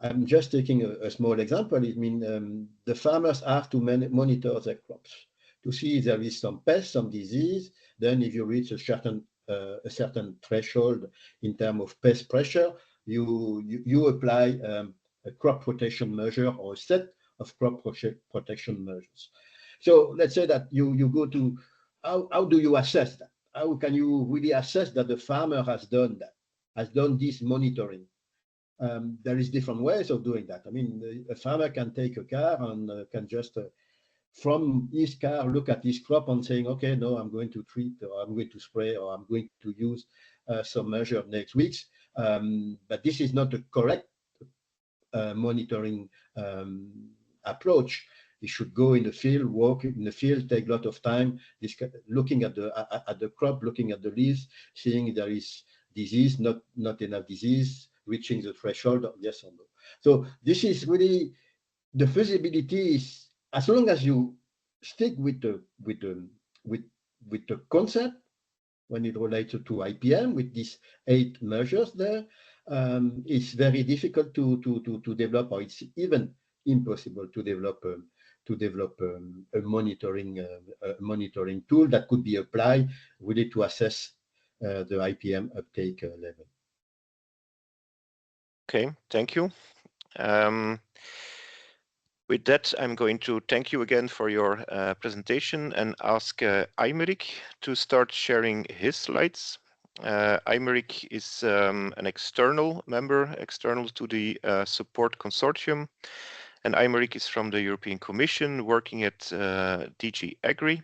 I'm just taking a small example. I mean, the farmers have to monitor their crops to see if there is some pest, some disease. Then if you reach a certain threshold in terms of pest pressure, you apply a crop protection measure or a set of crop protection measures. So let's say that you go to, how do you assess that? How can you really assess that the farmer has done that, has done this monitoring? There is different ways of doing that. I mean, a farmer can take a car and can just, from his car, look at his crop and saying, okay, no, I'm going to treat, or I'm going to spray, or I'm going to use some measure next week. But this is not the correct monitoring approach. You should go in the field, walk in the field, take a lot of time, looking at the crop, looking at the leaves, seeing if there is disease, not enough disease, reaching the threshold, yes or no. So this is really, the feasibility is, as long as you stick with the concept when it relates to IPM, with these 8 measures there, it's very difficult to develop, or it's even impossible to develop a monitoring tool that could be applied really to assess the IPM uptake level. Okay, thank you. With that, I'm going to thank you again for your presentation and ask Aymeric to start sharing his slides. Aymeric is an external member, external to the support consortium. And Aymeric is from the European Commission, working at DG Agri.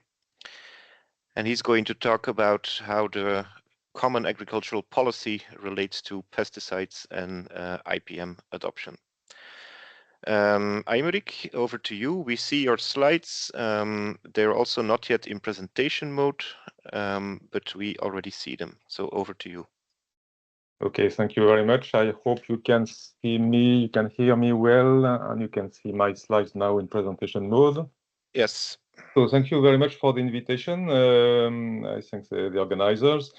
And he's going to talk about how the common agricultural policy relates to pesticides and IPM adoption. Aymeric, over to you. We see your slides. They're also not yet in presentation mode, but we already see them. So over to you. Okay, thank you very much. I hope you can see me, you can hear me well, and you can see my slides now in presentation mode. Yes. So thank you very much for the invitation. I thank the organizers.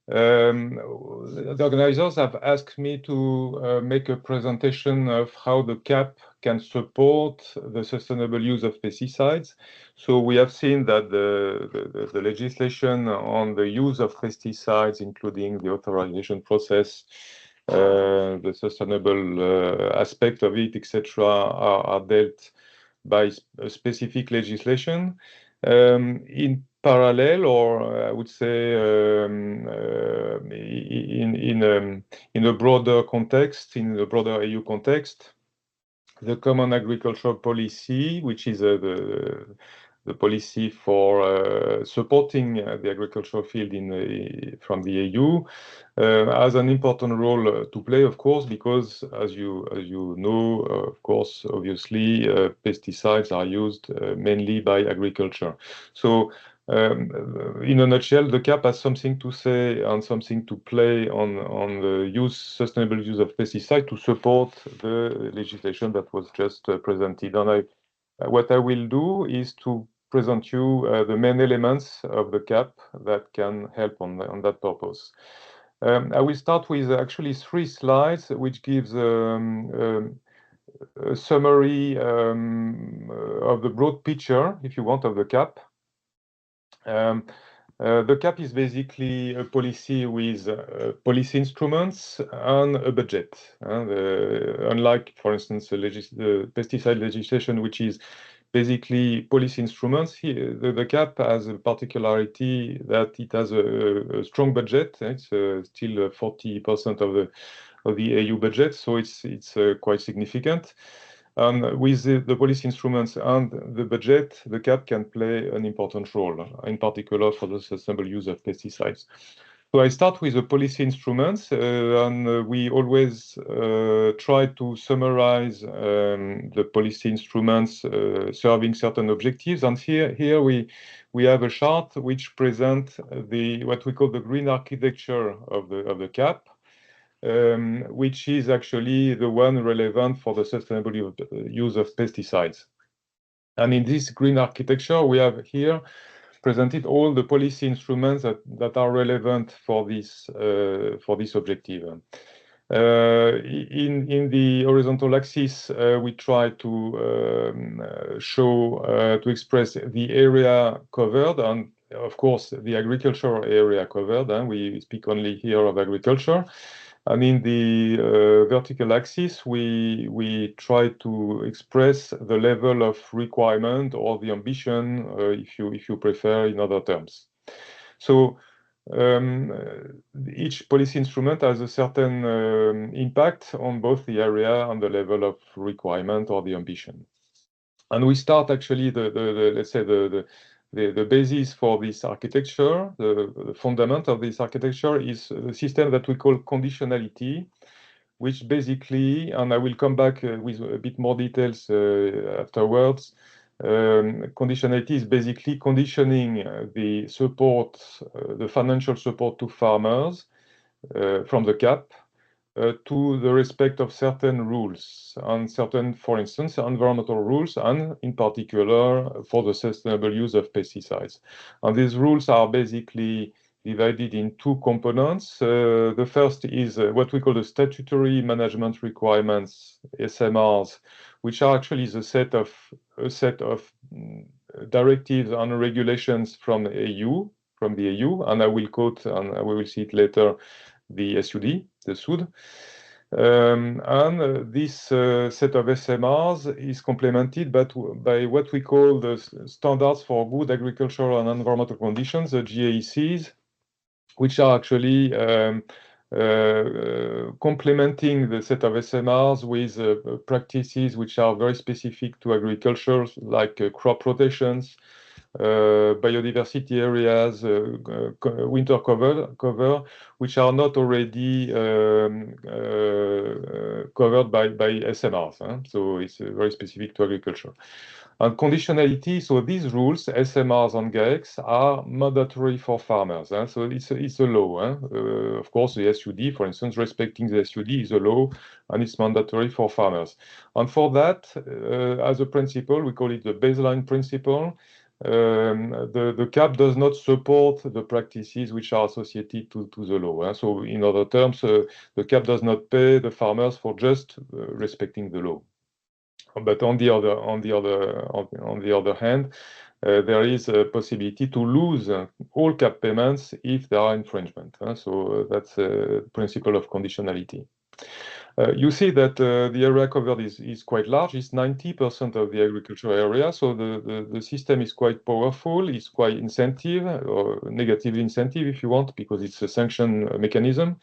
The organizers have asked me to make a presentation of how the CAP can support the sustainable use of pesticides. So we have seen that the legislation on the use of pesticides, including the authorization process, the sustainable aspect of it, etc., are dealt by a specific legislation. In parallel, or I would say in a broader context, in the broader EU context, the Common Agricultural Policy, which is the policy for supporting the agricultural field from the EU, has an important role to play, of course, because as you know, of course, obviously, pesticides are used mainly by agriculture. So in a nutshell, the CAP has something to say and something to play on the sustainable use of pesticides to support the legislation that was just presented. And what I will do is to present you the main elements of the CAP that can help on that purpose. I will start with actually 3 slides, which gives a summary of the broad picture, if you want, of the CAP. The CAP is basically a policy with policy instruments and a budget. Unlike, for instance, the pesticide legislation, which is basically policy instruments, the CAP has a particularity that it has a strong budget. It's still 40% of the EU budget, so it's quite significant. And with the policy instruments and the budget, the CAP can play an important role, in particular for the sustainable use of pesticides. So I start with the policy instruments, and we always try to summarize the policy instruments serving certain objectives. And here we have a chart which presents what we call the green architecture of the CAP. Which is actually the one relevant for the sustainable use of pesticides. And in this green architecture, we have here presented all the policy instruments that are relevant for this objective. In the horizontal axis, we try to show, to express the area covered, and of course, the agricultural area covered. And we speak only here of agriculture. And in the vertical axis, we try to express the level of requirement or the ambition, if you prefer, in other terms. So each policy instrument has a certain impact on both the area and the level of requirement or the ambition. And we start actually let's say the basis for this architecture, the fundament of this architecture is a system that we call conditionality, which basically, and I will come back with a bit more details afterwards, conditionality is basically conditioning the support, the financial support to farmers from the CAP to the respect of certain rules and certain, for instance, environmental rules, and in particular for the sustainable use of pesticides. And these rules are basically divided in two components. The first is what we call the statutory management requirements, SMRs, which are actually a set of directives and regulations from the EU, and I will quote, and we will see it later, the SUD, the SUD. And this set of SMRs is complemented by what we call the standards for good agricultural and environmental conditions, the GAECs, which are actually complementing the set of SMRs with practices which are very specific to agriculture, like crop rotations, biodiversity areas, winter cover, which are not already covered by SMRs. So it's very specific to agriculture. And conditionality, so these rules, SMRs and GAECs, are mandatory for farmers. So it's a law. Of course, the SUD, for instance, respecting the SUD is a law, and it's mandatory for farmers. And for that, as a principle, we call it the baseline principle. The CAP does not support the practices which are associated to the law. So in other terms, the CAP does not pay the farmers for just respecting the law. But on the other hand, there is a possibility to lose all CAP payments if there are infringement. So that's a principle of conditionality. You see that the area covered is quite large. It's 90% of the agricultural area. So the system is quite powerful. It's quite incentive, or negative incentive if you want, because it's a sanction mechanism.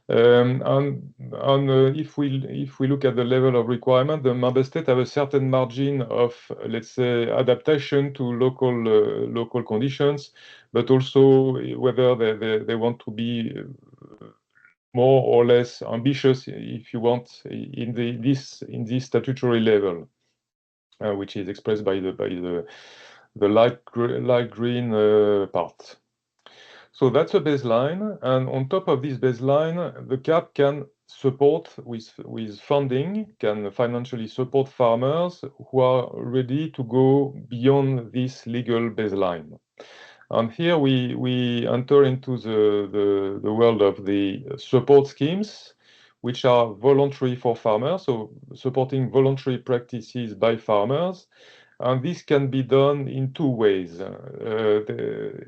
And if we look at the level of requirement, the member states have a certain margin of, let's say, adaptation to local conditions, but also whether they want to be more or less ambitious, if you want, in this statutory level, which is expressed by the light green part. So that's a baseline, and on top of this baseline, the CAP can support with funding, can financially support farmers who are ready to go beyond this legal baseline. And here we enter into the world of the support schemes, which are voluntary for farmers, so supporting voluntary practices by farmers. And this can be done in two ways. The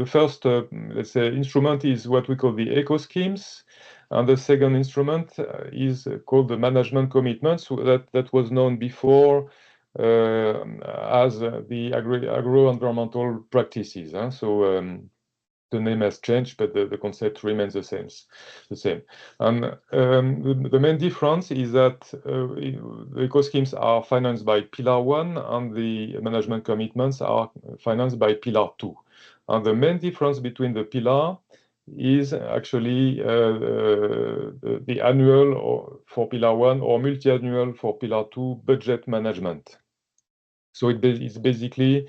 first, let's say, instrument is what we call the eco schemes, and the second instrument is called the management commitment. So that was known before as the agro-environmental practices. So the name has changed, but the concept remains the same. And the main difference is that the eco-schemes are financed by Pillar 1 and the management commitments are financed by Pillar 2. And the main difference between the pillar is actually the annual for Pillar 1 or multi-annual for Pillar 2 budget management. So it's basically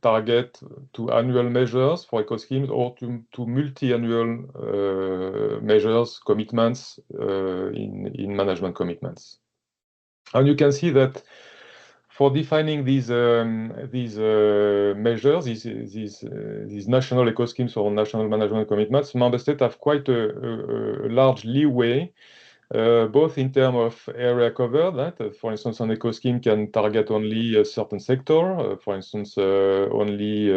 target to annual measures for eco-schemes or to multi-annual measures, commitments in management commitments. And you can see that for defining these measures, these national eco-schemes or national management commitments, member states have quite a large leeway, both in terms of area covered. For instance, an eco-scheme can target only a certain sector, for instance, only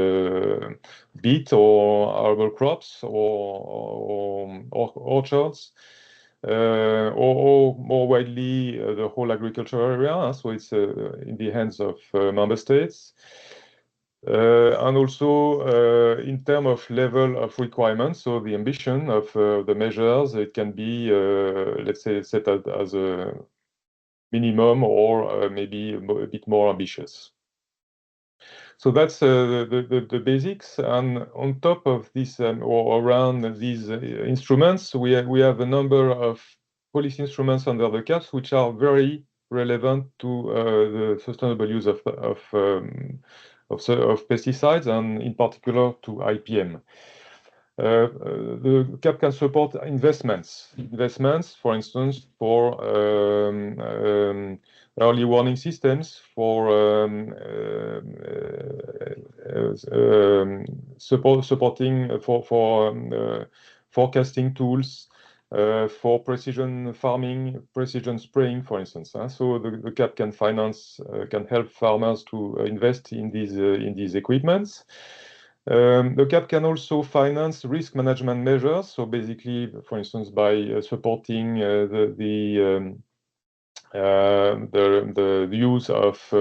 beet or arable crops or orchards. Or more widely the whole agricultural area, so it's in the hands of member states. And also in terms of level of requirements, so the ambition of the measures, it can be, let's say, set as a minimum or maybe a bit more ambitious. So that's the basics, and on top of this or around these instruments, we have a number of policy instruments under the CAPs which are very relevant to the sustainable use of pesticides, and in particular to IPM. The CAP can support investments, for instance, for early warning systems, for supporting for forecasting tools, for precision farming, precision spraying, for instance. So the CAP can finance, can help farmers to invest in these equipments. The CAP can also finance risk management measures. So basically, for instance, by supporting the use of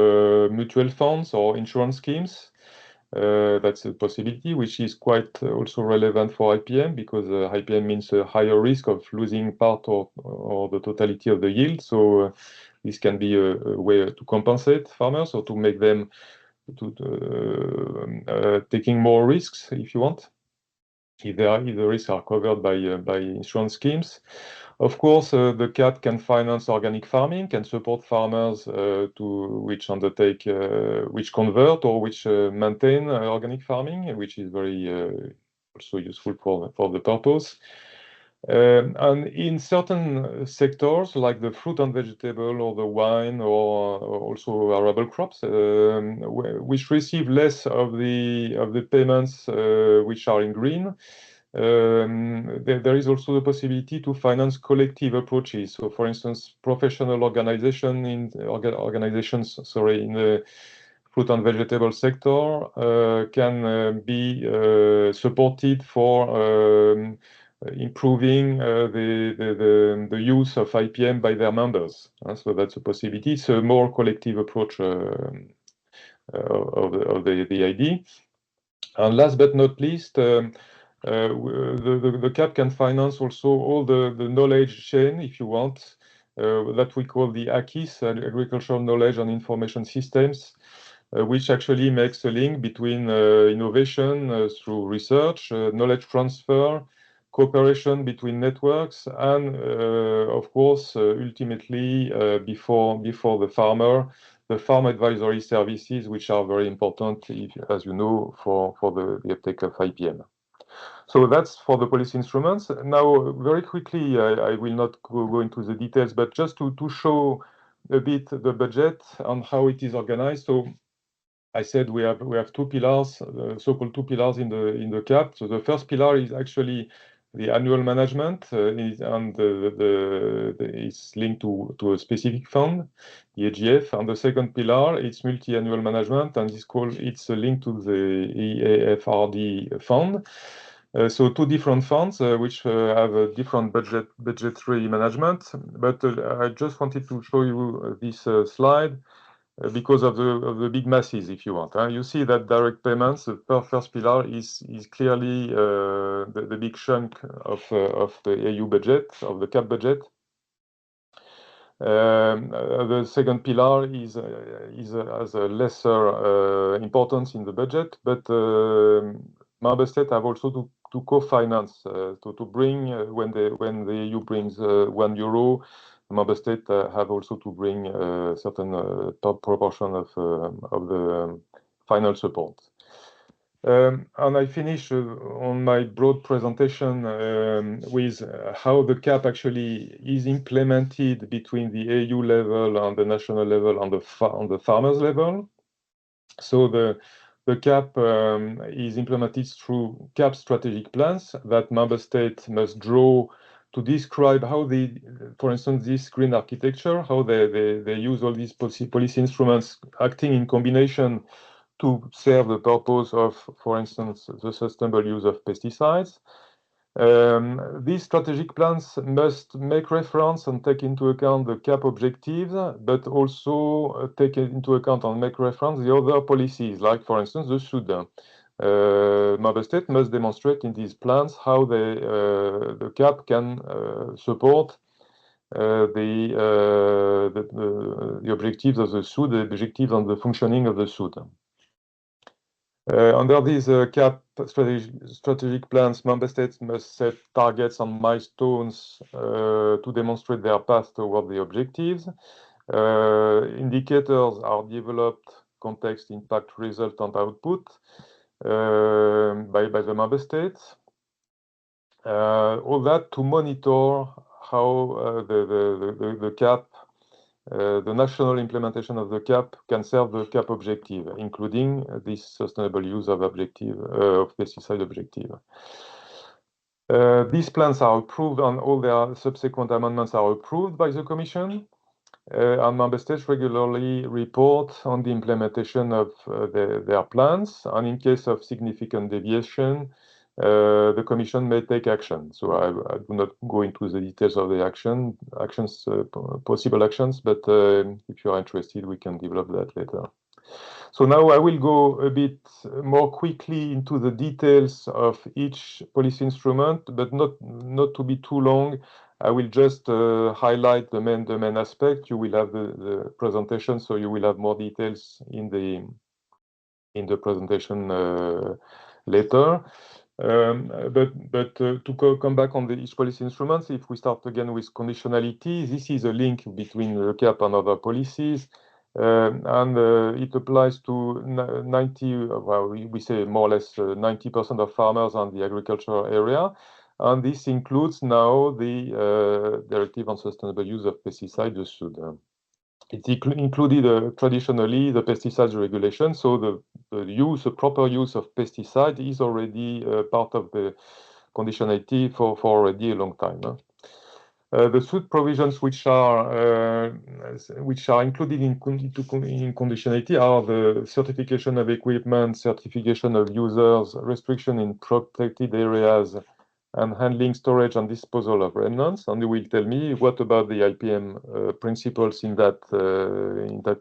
mutual funds or insurance schemes. That's a possibility, which is quite also relevant for IPM, because IPM means a higher risk of losing part or the totality of the yield. So this can be a way to compensate farmers or to make them taking more risks, if you want, if the risks are covered by insurance schemes. Of course, the CAP can finance organic farming, can support farmers which undertake, which convert or which maintain organic farming, which is very also useful for the purpose. And in certain sectors, like the fruit and vegetable or the wine or also arable crops, which receive less of the payments which are in green, there is also the possibility to finance collective approaches. So, for instance, professional organizations in the fruit and vegetable sector can be supported for improving the use of IPM by their members. So that's a possibility. It's a more collective approach of the idea. And last but not least, the CAP can finance also all the knowledge chain, if you want, that we call the AKIS, Agricultural Knowledge and Information Systems, which actually makes a link between innovation through research, knowledge transfer, cooperation between networks, and of course, ultimately, before the farmer, the farm advisory services, which are very important, as you know, for the uptake of IPM. So that's for the policy instruments. Now, very quickly, I will not go into the details, but just to show a bit the budget and how it is organized. So I said we have two pillars, so-called two pillars in the CAP. So the first pillar is actually the annual management, and it's linked to a specific fund, the AGF. And the second pillar, it's multi-annual management, and it's linked to the EAFRD fund. So two different funds which have a different budgetary management. But I just wanted to show you this slide. because of the big masses, if you want. You see that direct payments, the first pillar is clearly the big chunk of the EU budget, of the CAP budget. The second pillar has a lesser importance in the budget, but member states have also to co-finance, to bring when the EU brings €1, member states have also to bring a certain proportion of the final support. And I finish on my broad presentation with how the CAP actually is implemented between the EU level and the national level on the farmers level. So the CAP is implemented through CAP strategic plans that member states must draw to describe how for instance, this green architecture, how they use all these policy instruments acting in combination to serve the purpose of, for instance, the sustainable use of pesticides. These strategic plans must make reference and take into account the CAP objectives, but also take into account and make reference the other policies, like, for instance, the SUD. Member states must demonstrate in these plans how the CAP can support the objectives of the SUD, the objectives and the functioning of the SUD. Under these CAP strategic plans, member states must set targets and milestones to demonstrate their path toward the objectives. Indicators are developed, context, impact, result, and output by the member states. All that to monitor how the CAP, the national implementation of the CAP can serve the CAP objective, including this sustainable use of pesticide objective. These plans are approved and all their subsequent amendments are approved by the Commission. And member states regularly report on the implementation of their plans. And in case of significant deviation, the Commission may take action. So I do not go into the details of the possible actions, but if you are interested, we can develop that later. So now I will go a bit more quickly into the details of each policy instrument, but not to be too long. I will just highlight the main aspect. You will have the presentation, so you will have more details in the presentation later. But to come back on each policy instruments, if we start again with conditionality, this is a link between the CAP and other policies, and it applies to 90, well, we say more or less 90% of farmers on the agricultural area, and this includes now the Directive on Sustainable Use of Pesticides, the SUD. It included traditionally the pesticides regulation, so the proper use of pesticide is already part of the conditionality for already a long time. The SUD provisions which are included in conditionality are the certification of equipment, certification of users, restriction in protected areas, and handling, storage, and disposal of remnants. And you will tell me what about the IPM principles in that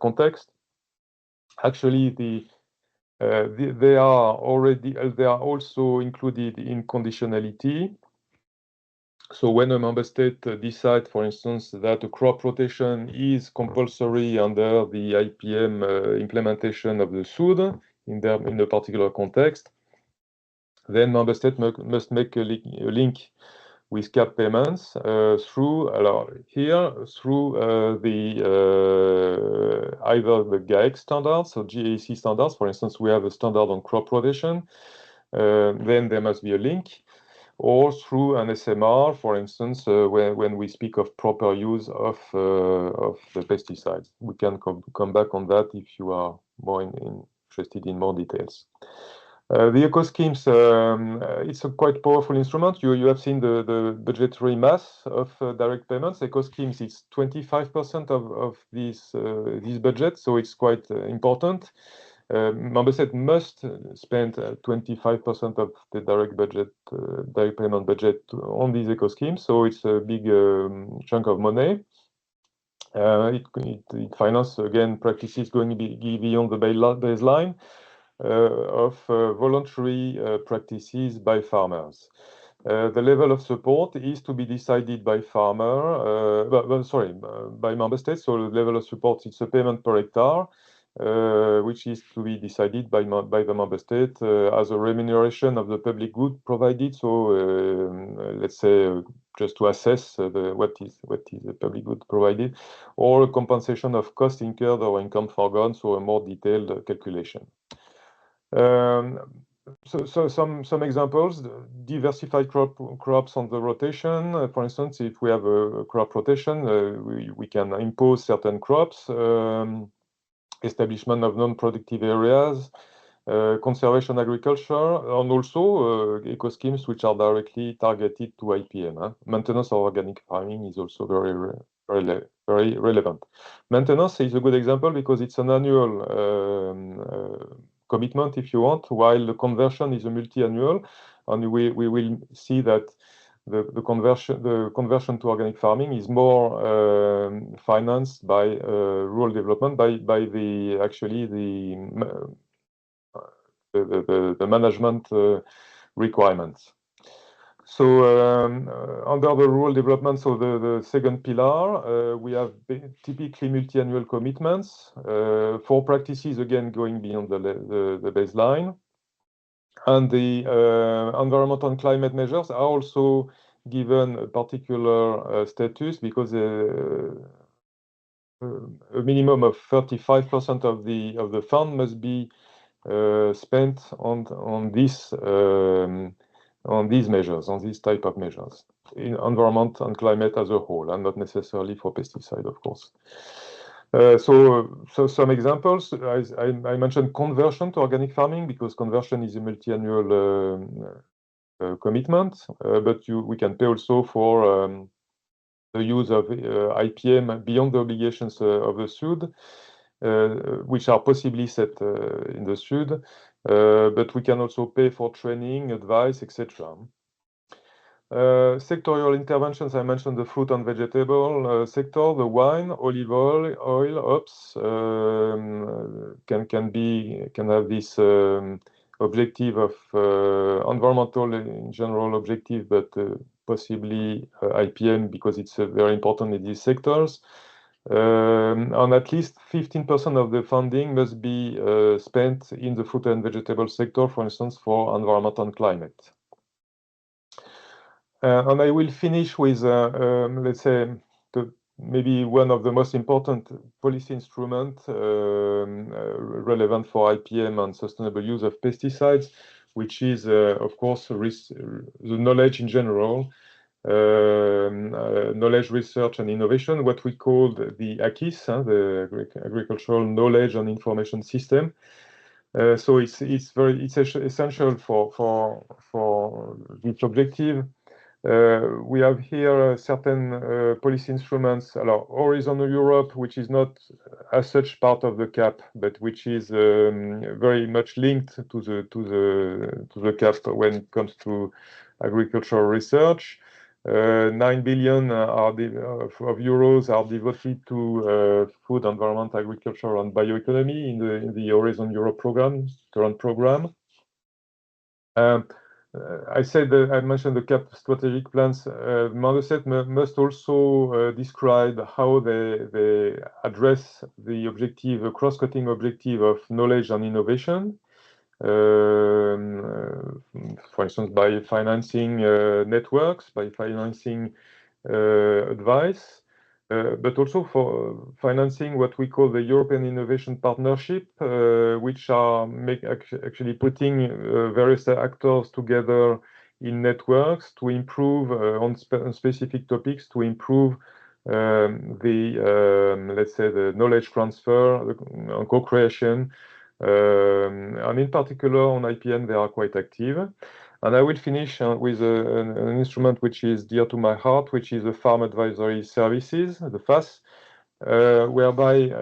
context. Actually, they are also included in conditionality. So when a member state decides, for instance, that a crop rotation is compulsory under the IPM implementation of the SUD in a particular context, then member state must make a link with CAP payments through either the GAEC standards or GAC standards. For instance, we have a standard on crop rotation. Then there must be a link, or through an SMR, for instance, when we speak of proper use of the pesticides. We can come back on that if you are more interested in more details. The eco schemes, it's a quite powerful instrument. You have seen the budgetary mass of direct payments. Eco schemes is 25% of this budget, so it's quite important. Member states must spend 25% of the direct payment budget on these eco schemes, so it's a big chunk of money. It finances, again, practices going beyond the baseline of voluntary practices by farmers. The level of support is to be decided by by member states. So the level of support is a payment per hectare, which is to be decided by the member state as a remuneration of the public good provided. So let's say just to assess what is the public good provided, or a compensation of cost incurred or income forgone. So a more detailed calculation. So some examples: diversified crops on the rotation. For instance, if we have a crop rotation, we can impose certain crops, establishment of non-productive areas, conservation agriculture, and also eco schemes which are directly targeted to IPM. Maintenance of organic farming is also very relevant. Maintenance is a good example because it's an annual commitment, if you want, while the conversion is a multi-annual, and we will see that the conversion to organic farming is more financed by rural development, by the management requirements. So under the rural development, so the second pillar, we have typically multi-annual commitments for practices, again, going beyond the baseline. And the environmental and climate measures are also given a particular status because a minimum of 35% of the fund must be spent on these measures, on this type of measures, in environment and climate as a whole, and not necessarily for pesticide, of course. So some examples, I mentioned conversion to organic farming because conversion is a multi-annual commitment, but we can pay also for the use of IPM beyond the obligations of the SUD, which are possibly set in the SUD, but we can also pay for training, advice, etc. Sectorial interventions, I mentioned the fruit and vegetable sector, the wine, olive oil, hops can have this objective of environmental in general objective, but possibly IPM because it's very important in these sectors. And at least 15% of the funding must be spent in the fruit and vegetable sector, for instance, for environment and climate. And I will finish with, let's say, maybe one of the most important policy instruments relevant for IPM and sustainable use of pesticides, which is, of course, the knowledge in general, knowledge, research, and innovation, what we call the AKIS, the Agricultural Knowledge and Information System. So it's essential for this objective. We have here certain policy instruments. Horizontal Europe, which is not as such part of the CAP, but which is very much linked to the CAP when it comes to agricultural research. 9 billion euros are devoted to food, environment, agriculture, and bioeconomy in the Horizon Europe program, current program. I said that I mentioned the CAP strategic plans. Member states must also describe how they address the objective, cross-cutting objective of knowledge and innovation. For instance, by financing networks, by financing advice, but also for financing what we call the European Innovation Partnership, which are actually putting various actors together in networks to improve on specific topics, to improve let's say, the knowledge transfer, co-creation, and in particular on IPM, they are quite active. And I will finish with an instrument which is dear to my heart, which is the Farm Advisory Services, the FAS, whereby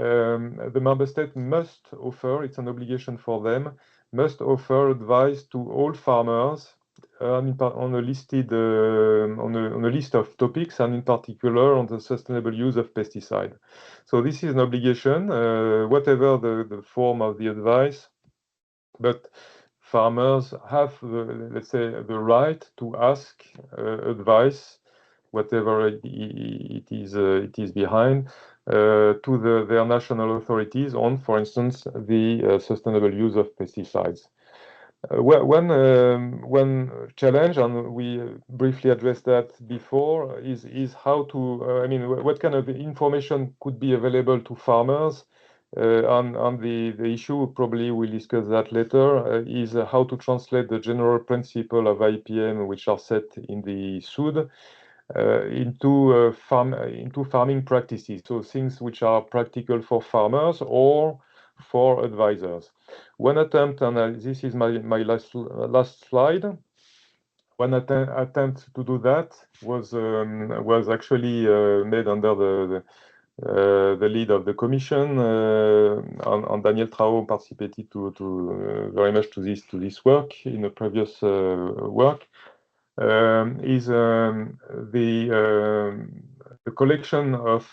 the member state must offer, it's an obligation for them, must offer advice to all farmers on a listed on a list of topics, and in particular on the sustainable use of pesticide. So this is an obligation, whatever the form of the advice, but farmers have, let's say, the right to ask advice, whatever it is behind, to their national authorities on, for instance, the sustainable use of pesticides. One challenge, and we briefly addressed that before, is how to, I mean, what kind of information could be available to farmers on the issue, probably we'll discuss that later, is how to translate the general principle of IPM, which are set in the SUD, into farming practices, so things which are practical for farmers or for advisors. One attempt, and this is my last slide. One attempt to do that was actually made under the lead of the Commission, and Daniel Trao participated to very much to this work in a previous work. Is the collection of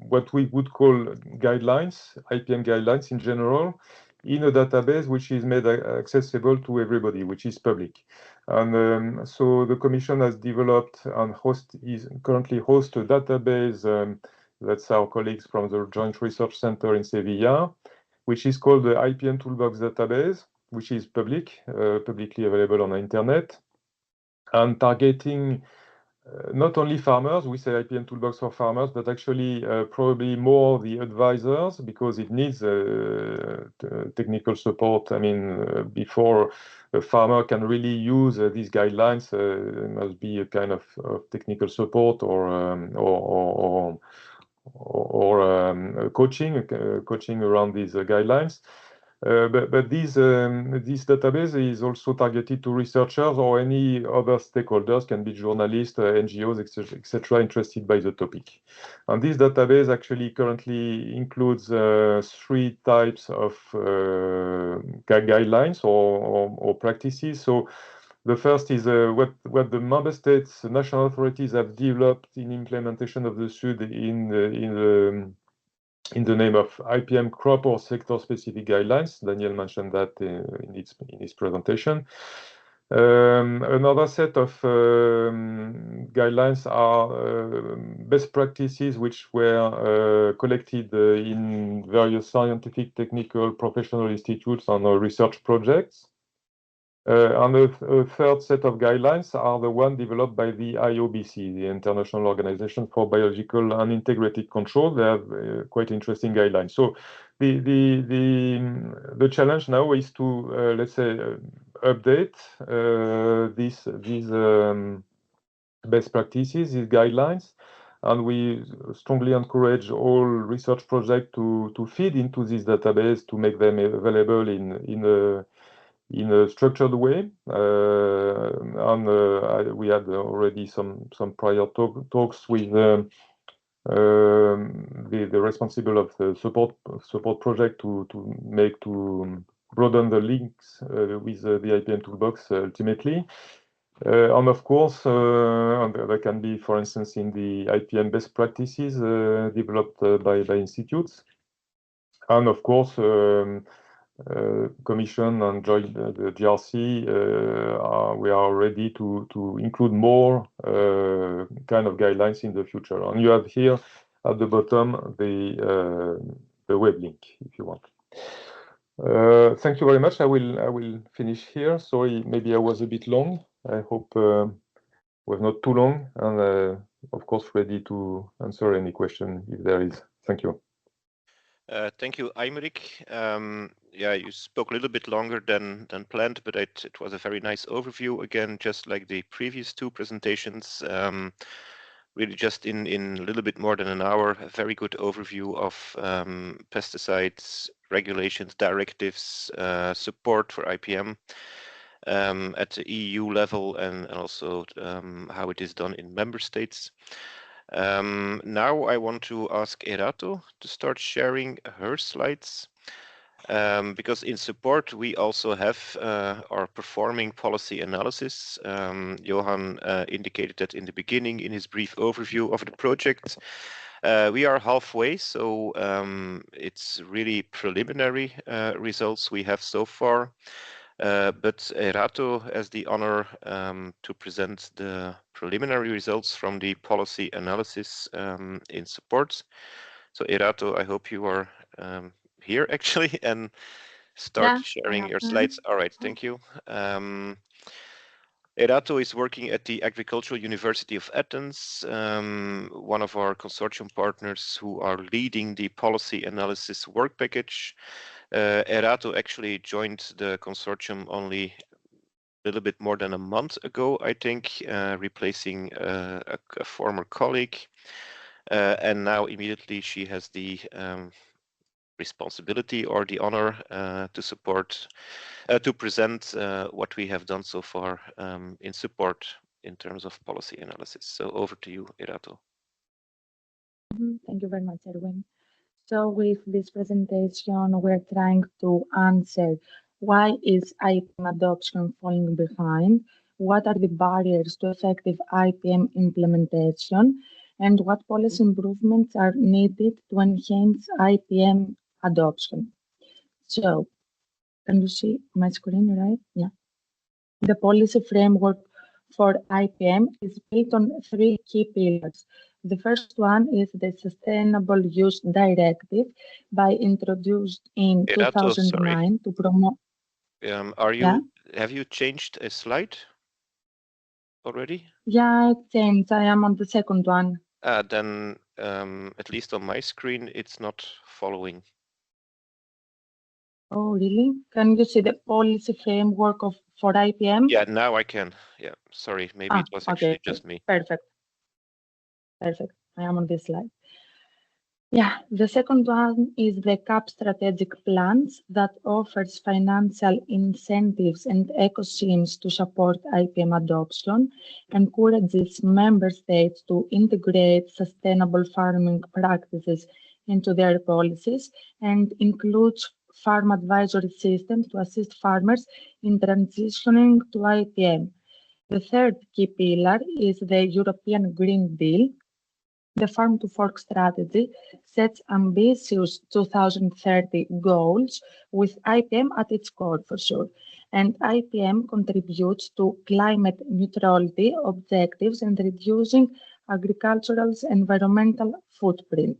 what we would call guidelines, IPM guidelines in general, in a database which is made accessible to everybody, which is public. And so the Commission has developed and currently hosts a database. That's our colleagues from the Joint Research Center in Sevilla, which is called the IPM Toolbox database, which is publicly available on the internet, and targeting not only farmers. We say IPM Toolbox for farmers, but actually probably more the advisors, because it needs technical support. I mean, before a farmer can really use these guidelines, there must be a kind of technical support or coaching around these guidelines. But this database is also targeted to researchers or any other stakeholders, can be journalists, NGOs, etc., interested by the topic. And this database actually currently includes 3 types of guidelines or practices. So the first is what the member states, national authorities have developed in implementation of the SUD in the name of IPM crop or sector-specific guidelines. Daniel mentioned that in his presentation. Another set of guidelines are best practices which were collected in various scientific, technical, professional institutes and research projects. And a third set of guidelines are the one developed by the IOBC, the International Organization for Biological and Integrated Control. They have quite interesting guidelines. So the challenge now is to let's say update these best practices, these guidelines, and we strongly encourage all research projects to feed into this database, to make them available in a structured way. We had already some prior talks with the responsible of the support project to broaden the links with the IPM toolbox ultimately. And of course, there can be, for instance, in the IPM best practices developed by institutes. And of course, Commission and join the GRC, we are ready to include more kind of guidelines in the future. And you have here at the bottom the web link if you want. Thank you very much. I will finish here. Sorry, maybe I was a bit long. I hope it was not too long, and of course ready to answer any question if there is. Thank you. Thank you, Aymeric. Yeah, you spoke a little bit longer than planned, but it was a very nice overview. Again, just like the previous 2 presentations, really just in a little bit more than an hour, a very good overview of pesticides, regulations, directives, support for IPM at the EU level, and also how it is done in member states. Now I want to ask Erato to start sharing her slides. Because in support, we also have our performing policy analysis. Johan indicated that in the beginning in his brief overview of the project. We are halfway, so it's really preliminary results we have so far. But Erato has the honor to present the preliminary results from the policy analysis in support. So Erato, I hope you are here actually and start sharing your slides. All right, thank you. Erato is working at the Agricultural University of Athens, one of our consortium partners who are leading the policy analysis work package. Erato actually joined the consortium only a little bit more than a month ago, I think, replacing a former colleague. And now immediately she has the responsibility or the honor to support, to present what we have done so far in support in terms of policy analysis. So over to you, Erato. Thank you very much, Erwin. So with this presentation, we're trying to answer why is IPM adoption falling behind, what are the barriers to effective IPM implementation, and what policy improvements are needed to enhance IPM adoption. So, can you see my screen, right? Yeah. The policy framework for IPM is built on 3 key pillars. The first one is the Sustainable Use Directive, introduced in Erato, 2009 to promote. Have you changed a slide already? Yeah, it changed. I am on the second one. Then at least on my screen, it's not following. Oh, really? Can you see the policy framework for IPM? Yeah, now I can. Yeah, sorry, maybe it was actually just me. Perfect. Perfect. I am on this slide. Yeah, the second one is the CAP strategic plans that offers financial incentives and eco-schemes to support IPM adoption, encourages member states to integrate sustainable farming practices into their policies, and includes farm advisory systems to assist farmers in transitioning to IPM. The third key pillar is the European Green Deal. The Farm to Fork strategy sets ambitious 2030 goals with IPM at its core for sure. And IPM contributes to climate neutrality objectives and reducing agricultural's environmental footprint.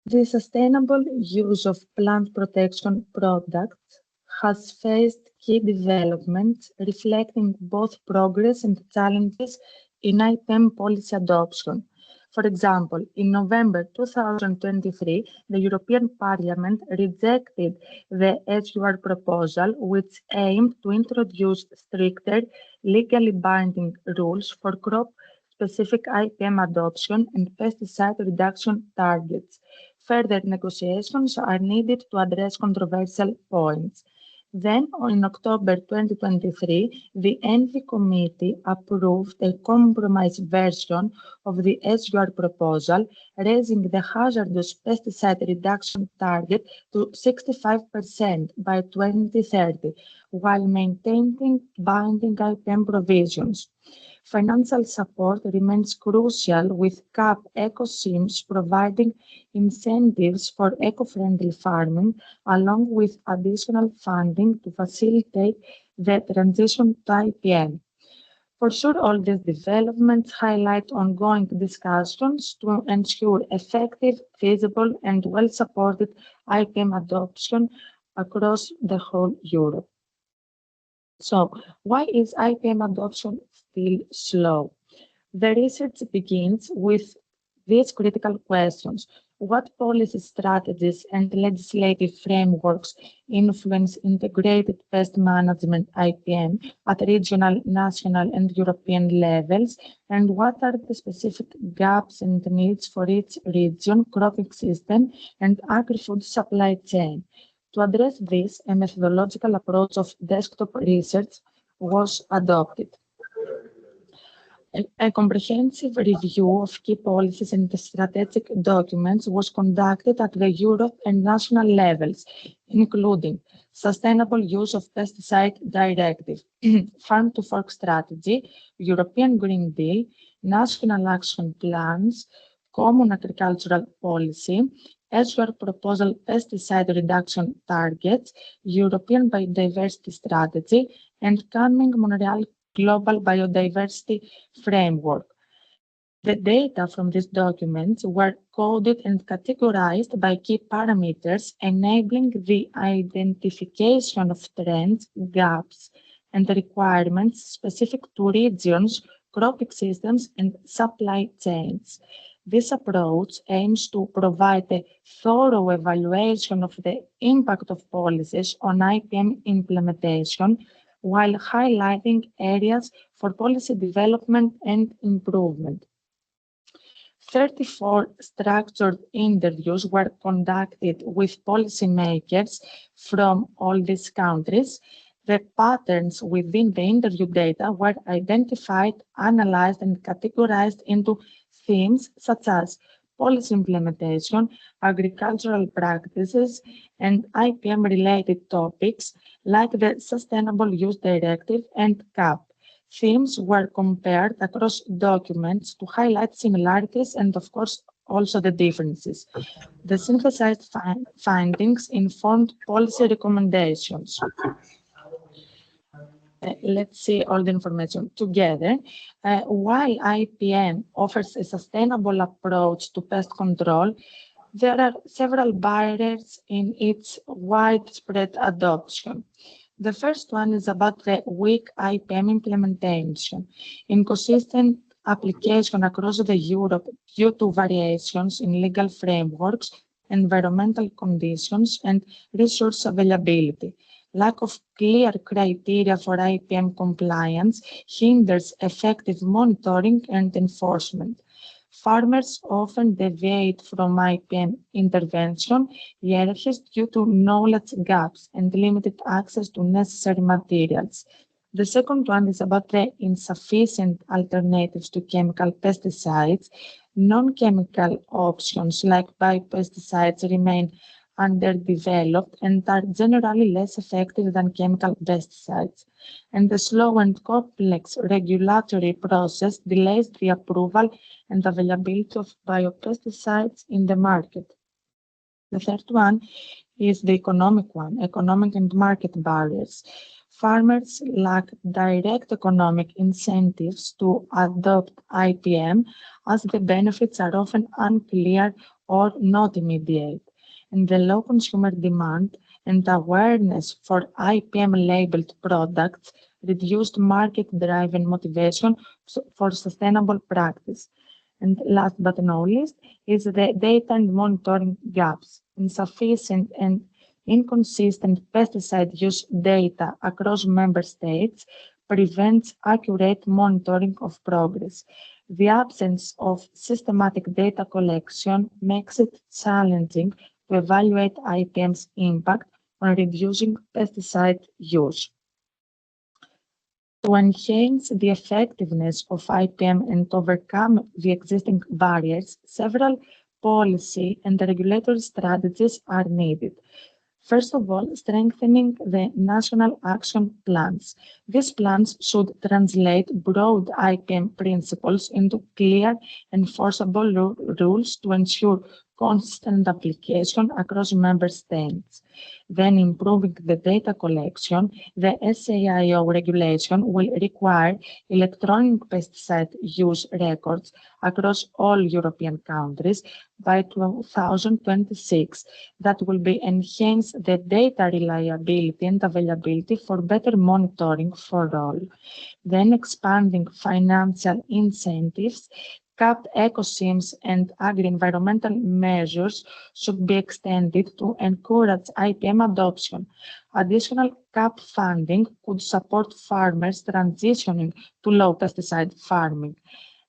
The sustainable use of plant protection products has faced key developments reflecting both progress and challenges in IPM policy adoption. For example, in November 2023, the European Parliament rejected the SUR proposal, which aimed to introduce stricter, legally binding rules for crop-specific IPM adoption and pesticide reduction targets. Further negotiations are needed to address controversial points. Then, in October 2023, the ENVI Committee approved a compromise version of the SUR proposal, raising the hazardous pesticide reduction target to 65% by 2030, while maintaining binding IPM provisions. Financial support remains crucial, with CAP eco-schemes providing incentives for eco-friendly farming, along with additional funding to facilitate the transition to IPM. For sure, all these developments highlight ongoing discussions to ensure effective, feasible, and well-supported IPM adoption across the whole Europe. So, why is IPM adoption still slow? The research begins with these critical questions. What policy strategies and legislative frameworks influence integrated pest management IPM at regional, national, and European levels? And what are the specific gaps and needs for each region, cropping system, and agri-food supply chain? To address this, a methodological approach of desktop research was adopted. A comprehensive review of key policies and strategic documents was conducted at the Europe and national levels, including Sustainable Use of Pesticide Directive, Farm to Fork Strategy, European Green Deal, National Action Plans, Common Agricultural Policy, as your proposal pesticide reduction targets, European Biodiversity Strategy, and coming Montreal Global Biodiversity Framework. The data from these documents were coded and categorized by key parameters, enabling the identification of trends, gaps, and requirements specific to regions, cropping systems, and supply chains. This approach aims to provide a thorough evaluation of the impact of policies on IPM implementation while highlighting areas for policy development and improvement. 34 structured interviews were conducted with policymakers from all these countries. The patterns within the interview data were identified, analyzed, and categorized into themes such as policy implementation, agricultural practices, and IPM-related topics like the Sustainable Use Directive and CAP. Themes were compared across documents to highlight similarities and, of course, also the differences. The synthesized findings informed policy recommendations. Let's see all the information together. While IPM offers a sustainable approach to pest control, there are several barriers in its widespread adoption. The first one is about the weak IPM implementation. Inconsistent application across the Europe due to variations in legal frameworks, environmental conditions, and resource availability. Lack of clear criteria for IPM compliance hinders effective monitoring and enforcement. Farmers often deviate from IPM intervention hierarchies due to knowledge gaps and limited access to necessary materials. The second one is about the insufficient alternatives to chemical pesticides. Non-chemical options like biopesticides remain underdeveloped and are generally less effective than chemical pesticides. And the slow and complex regulatory process delays the approval and availability of biopesticides in the market. The third one is the economic one, economic and market barriers. Farmers lack direct economic incentives to adopt IPM as the benefits are often unclear or not immediate. And the low consumer demand and awareness for IPM-labeled products reduced market-driven motivation for sustainable practice. And last but not least is the data and monitoring gaps. Insufficient and inconsistent pesticide use data across member states prevents accurate monitoring of progress. The absence of systematic data collection makes it challenging to evaluate IPM's impact on reducing pesticide use. To enhance the effectiveness of IPM and overcome the existing barriers, several policy and regulatory strategies are needed. First of all, strengthening the national action plans. These plans should translate broad IPM principles into clear, enforceable rules to ensure constant application across member states. Then, improving the data collection, the SAIO regulation will require electronic pesticide use records across all European countries by 2026 that will be enhance the data reliability and availability for better monitoring for all. Then expanding financial incentives, capped ecosystems and agri-environmental measures should be extended to encourage IPM adoption. Additional CAP funding could support farmers transitioning to low pesticide farming.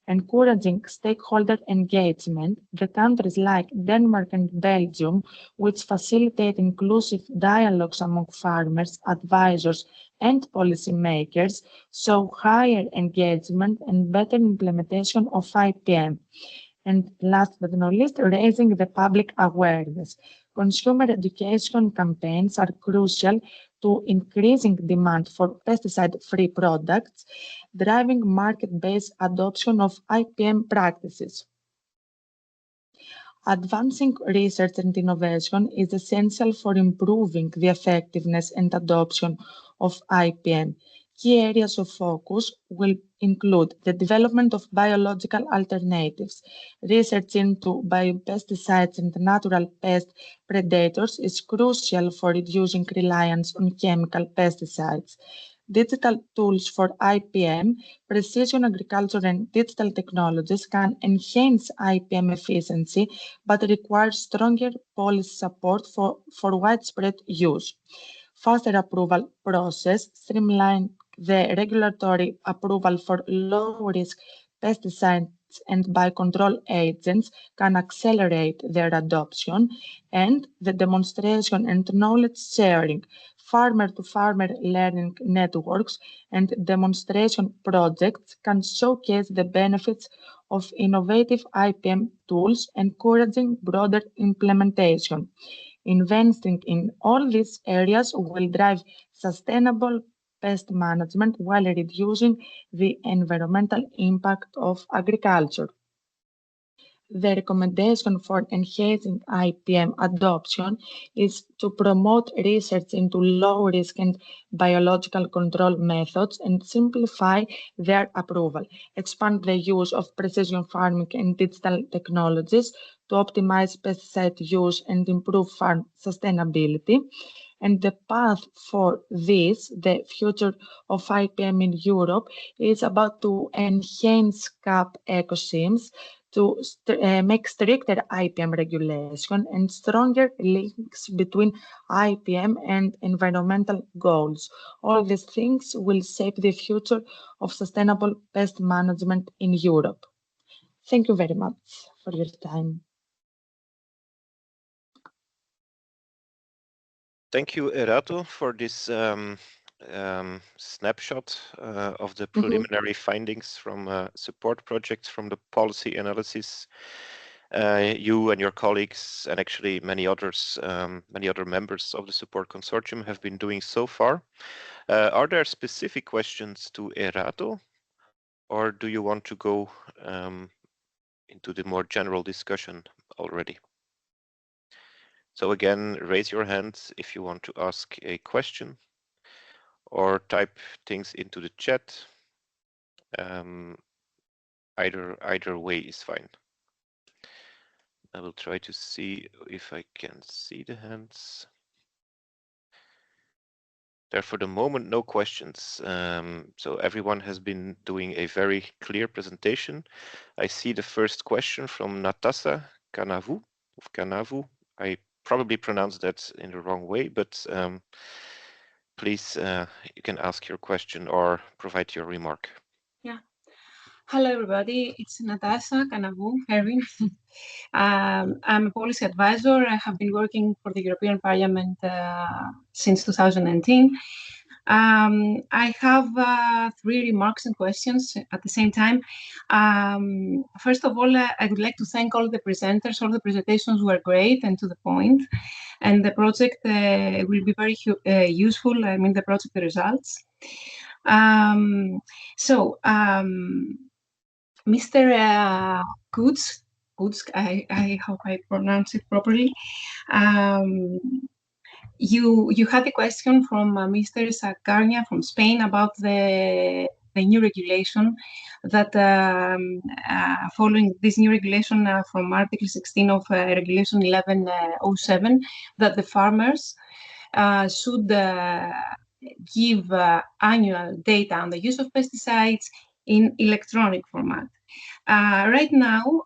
Encouraging stakeholder engagement, the countries like Denmark and Belgium, which facilitate inclusive dialogues among farmers, advisors, and policymakers show higher engagement and better implementation of IPM. And last but not least, raising the public awareness. Consumer education campaigns are crucial to increasing demand for pesticide-free products, driving market-based adoption of IPM practices. Advancing research and innovation is essential for improving the effectiveness and adoption of IPM. Key areas of focus will include the development of biological alternatives. Research into biopesticides and natural pest predators is crucial for reducing reliance on chemical pesticides. Digital tools for IPM, precision agriculture and digital technologies can enhance IPM efficiency but require stronger policy support for widespread use. Faster approval process, streamline the regulatory approval for low-risk pesticides and biocontrol agents can accelerate their adoption, and the demonstration and knowledge sharing, farmer-to-farmer learning networks, and demonstration projects can showcase the benefits of innovative IPM tools, encouraging broader implementation. Investing in all these areas will drive sustainable pest management while reducing the environmental impact of agriculture. The recommendation for enhancing IPM adoption is to promote research into low-risk and biological control methods and simplify their approval, expand the use of precision farming and digital technologies to optimize pesticide use and improve farm sustainability. And the path for this, the future of IPM in Europe, is about to enhance CAP ecosystems, to make stricter IPM regulation and stronger links between IPM and environmental goals. All these things will shape the future of sustainable pest management in Europe. Thank you very much for your time. Thank you, Erato, for this snapshot of the preliminary findings from support projects from the policy analysis. You and your colleagues, and actually many others, many other members of the support consortium have been doing so far. Are there specific questions to Erato, or do you want to go into the more general discussion already? So again, raise your hands if you want to ask a question, or type things into the chat. Either way is fine. I will try to see if I can see the hands. There for the moment, no questions. So everyone has been doing a very clear presentation. I see the first question from Natasa Kanavu of Kanavu. I probably pronounced that in the wrong way, but please, you can ask your question or provide your remark. Yeah. Hello, everybody. It's Natasha Kanavu, Hervin. I'm a policy advisor. I have been working for the European Parliament since 2019. I have 3 remarks and questions at the same time. First of all, I would like to thank all the presenters. All the presentations were great and to the point. And the project will be very useful, I mean, the project results. Mr. Kutz, I hope I pronounce it properly. You had a question from Mr. Sagarnia from Spain about the new regulation that following this new regulation from Article 16 of Regulation 1107, that the farmers should give annual data on the use of pesticides in electronic format. Right now,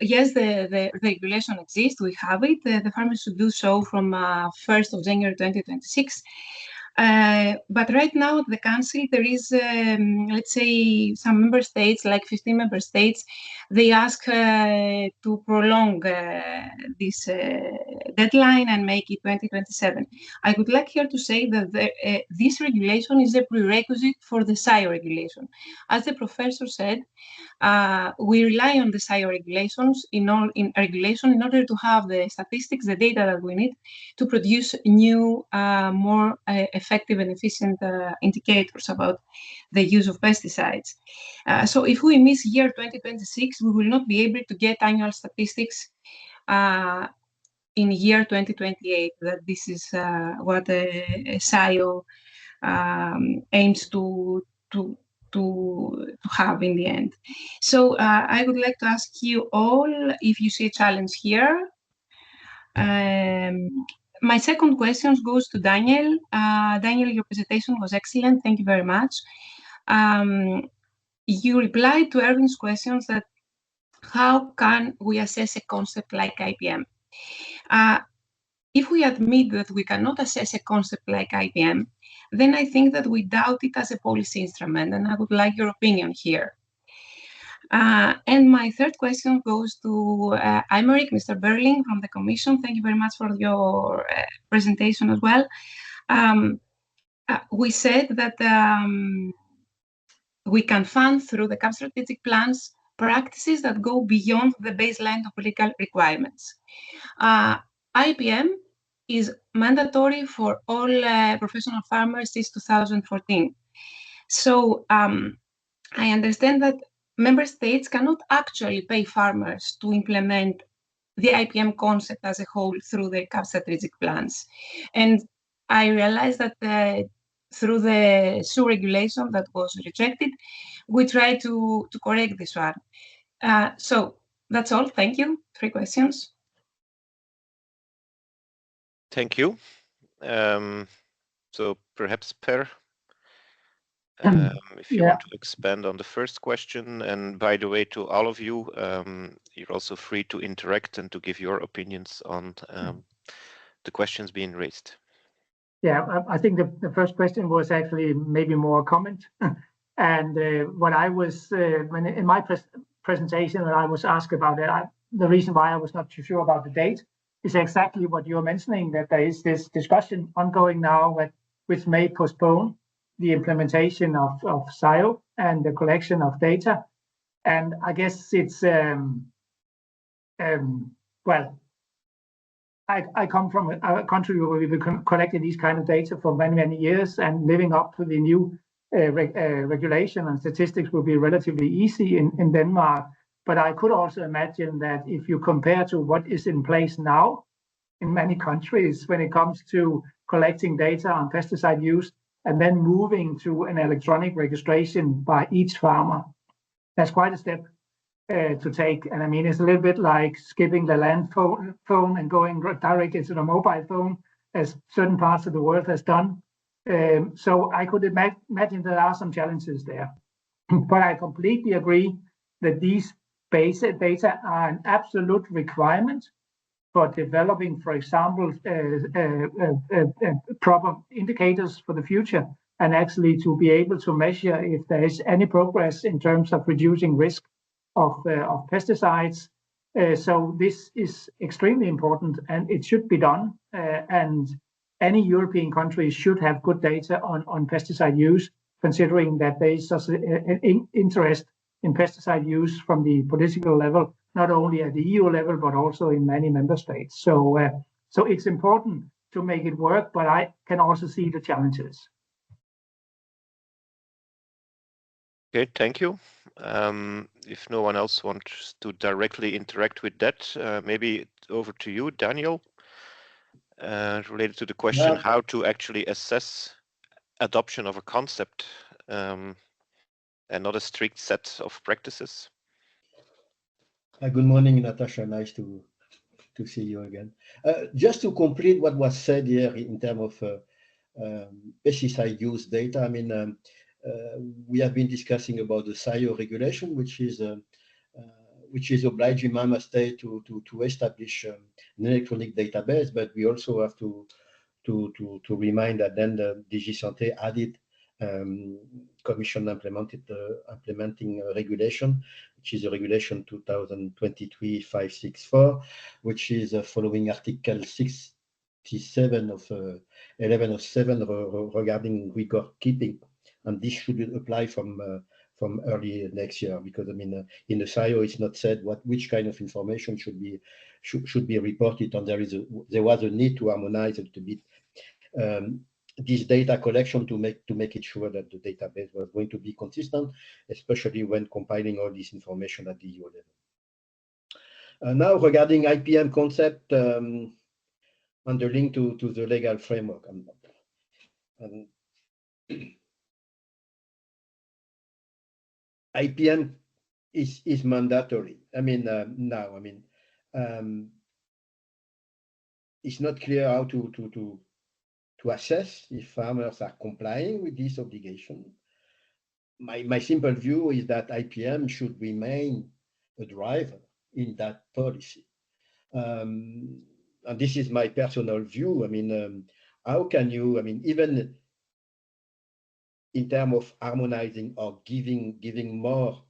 yes, the regulation exists, we have it. The farmers should do so from 1st of January 2026. But right now at the Council, there is, let's say, some member states, like 15 member states, they ask to prolong this deadline and make it 2027. I would like here to say that this regulation is a prerequisite for the SIO regulation. As the professor said, we rely on the SIO regulations in order to have the statistics, the data that we need to produce new, more effective and efficient indicators about the use of pesticides. So if we miss year 2026, we will not be able to get annual statistics in year 2028. That this is what SIO aims to have in the end. So I would like to ask you all if you see a challenge here. My second question goes to Daniel. Daniel, your presentation was excellent. Thank you very much. You replied to Erwin's questions that how can we assess a concept like IPM? If we admit that we cannot assess a concept like IPM, then I think that we doubt it as a policy instrument, and I would like your opinion here. And my third question goes to Aymeric, Mr. Berling from the Commission. Thank you very much for your presentation as well. We said that we can fund through the CAP strategic plans practices that go beyond the baseline of legal requirements. IPM is mandatory for all professional farmers since 2014. So I understand that member states cannot actually pay farmers to implement the IPM concept as a whole through their CAP strategic plans. And I realized that through the SU regulation that was rejected, we try to correct this one. So that's all. Thank you. 3 questions. Thank you. So perhaps Per, if you want to expand on the first question. And by the way, to all of you, you're also free to interact and to give your opinions on the questions being raised. Yeah, I think the first question was actually maybe more a comment. And what I was, when in my presentation, when I was asked about it, the reason why I was not too sure about the date is exactly what you're mentioning, that there is this discussion ongoing now which may postpone the implementation of SIO and the collection of data. And I guess it's, well, I come from a country where we've been collecting these kind of data for many, many years, and living up to the new regulation and statistics will be relatively easy in Denmark. But I could also imagine that if you compare to what is in place now in many countries when it comes to collecting data on pesticide use and then moving to an electronic registration by each farmer, that's quite a step to take. And I mean, it's a little bit like skipping the land phone and going directly to the mobile phone, as certain parts of the world has done. So I could imagine there are some challenges there. But I completely agree that these basic data are an absolute requirement for developing, for example, proper indicators for the future, and actually to be able to measure if there is any progress in terms of reducing risk of pesticides. So this is extremely important, and it should be done. And any European country should have good data on pesticide use, considering that there is such an interest in pesticide use from the political level, not only at the EU level, but also in many member states. So it's important to make it work, but I can also see the challenges. Okay, thank you. If no one else wants to directly interact with that, maybe over to you, Daniel, related to the question how to actually assess adoption of a concept and not a strict set of practices. Good morning, Natasha. Nice to see you again. Just to complete what was said here in terms of pesticide use data, I mean, we have been discussing about the SIO regulation, which is obliging member states to establish an electronic database, but we also have to remind that then the DG Santé added Commission implementing regulation which is a regulation 2023/564, which is following Article 67 of 1107 regarding record keeping, and this should apply from early next year, because I mean in the CIO it's not said which kind of information should be reported, and there was a need to harmonize a little bit this data collection to make it sure that the database was going to be consistent, especially when compiling all this information at the EU level. Now regarding IPM concept and the link to the legal framework. IPM is mandatory. I mean, now, I mean, it's not clear how to assess if farmers are complying with this obligation. My simple view is that IPM should remain a driver in that policy. And this is my personal view. I mean, how can you, I mean, even in terms of harmonizing or giving more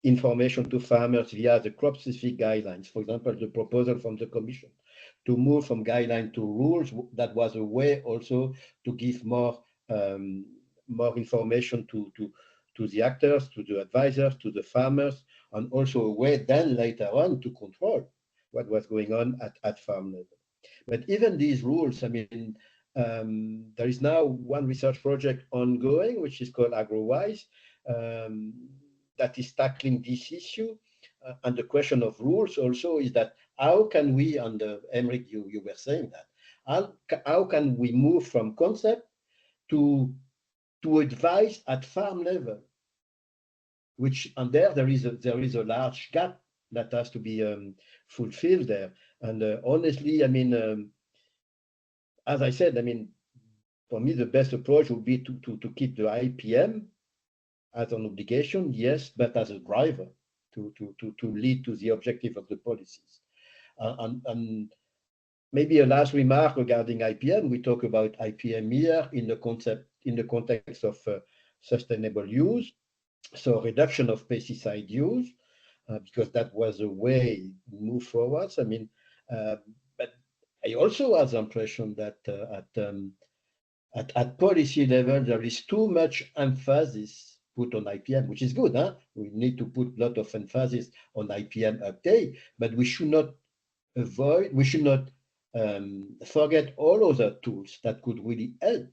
information to farmers via the crop-specific guidelines, for example, the proposal from the Commission to move from guideline to rules, that was a way also to give more information to the actors, to the advisors, to the farmers, and also a way then later on to control what was going on at farm level. But even these rules, I mean, there is now one research project ongoing, which is called AgroWise, that is tackling this issue. And the question of rules also is that how can we, under Emmerich, you were saying that, how can we move from concept to advice at farm level, which, and there is a large gap that has to be fulfilled there. And honestly, I mean, as I said, I mean, for me, the best approach would be to keep the IPM as an obligation, yes, but as a driver to lead to the objective of the policies. And maybe a last remark regarding IPM. We talk about IPM here in the context of sustainable use, so reduction of pesticide use, because that was a way to move forwards. I mean, but I also have the impression that at policy level there is too much emphasis put on IPM, which is good. Huh? We need to put a lot of emphasis on IPM uptake, but we should not forget all other tools that could really help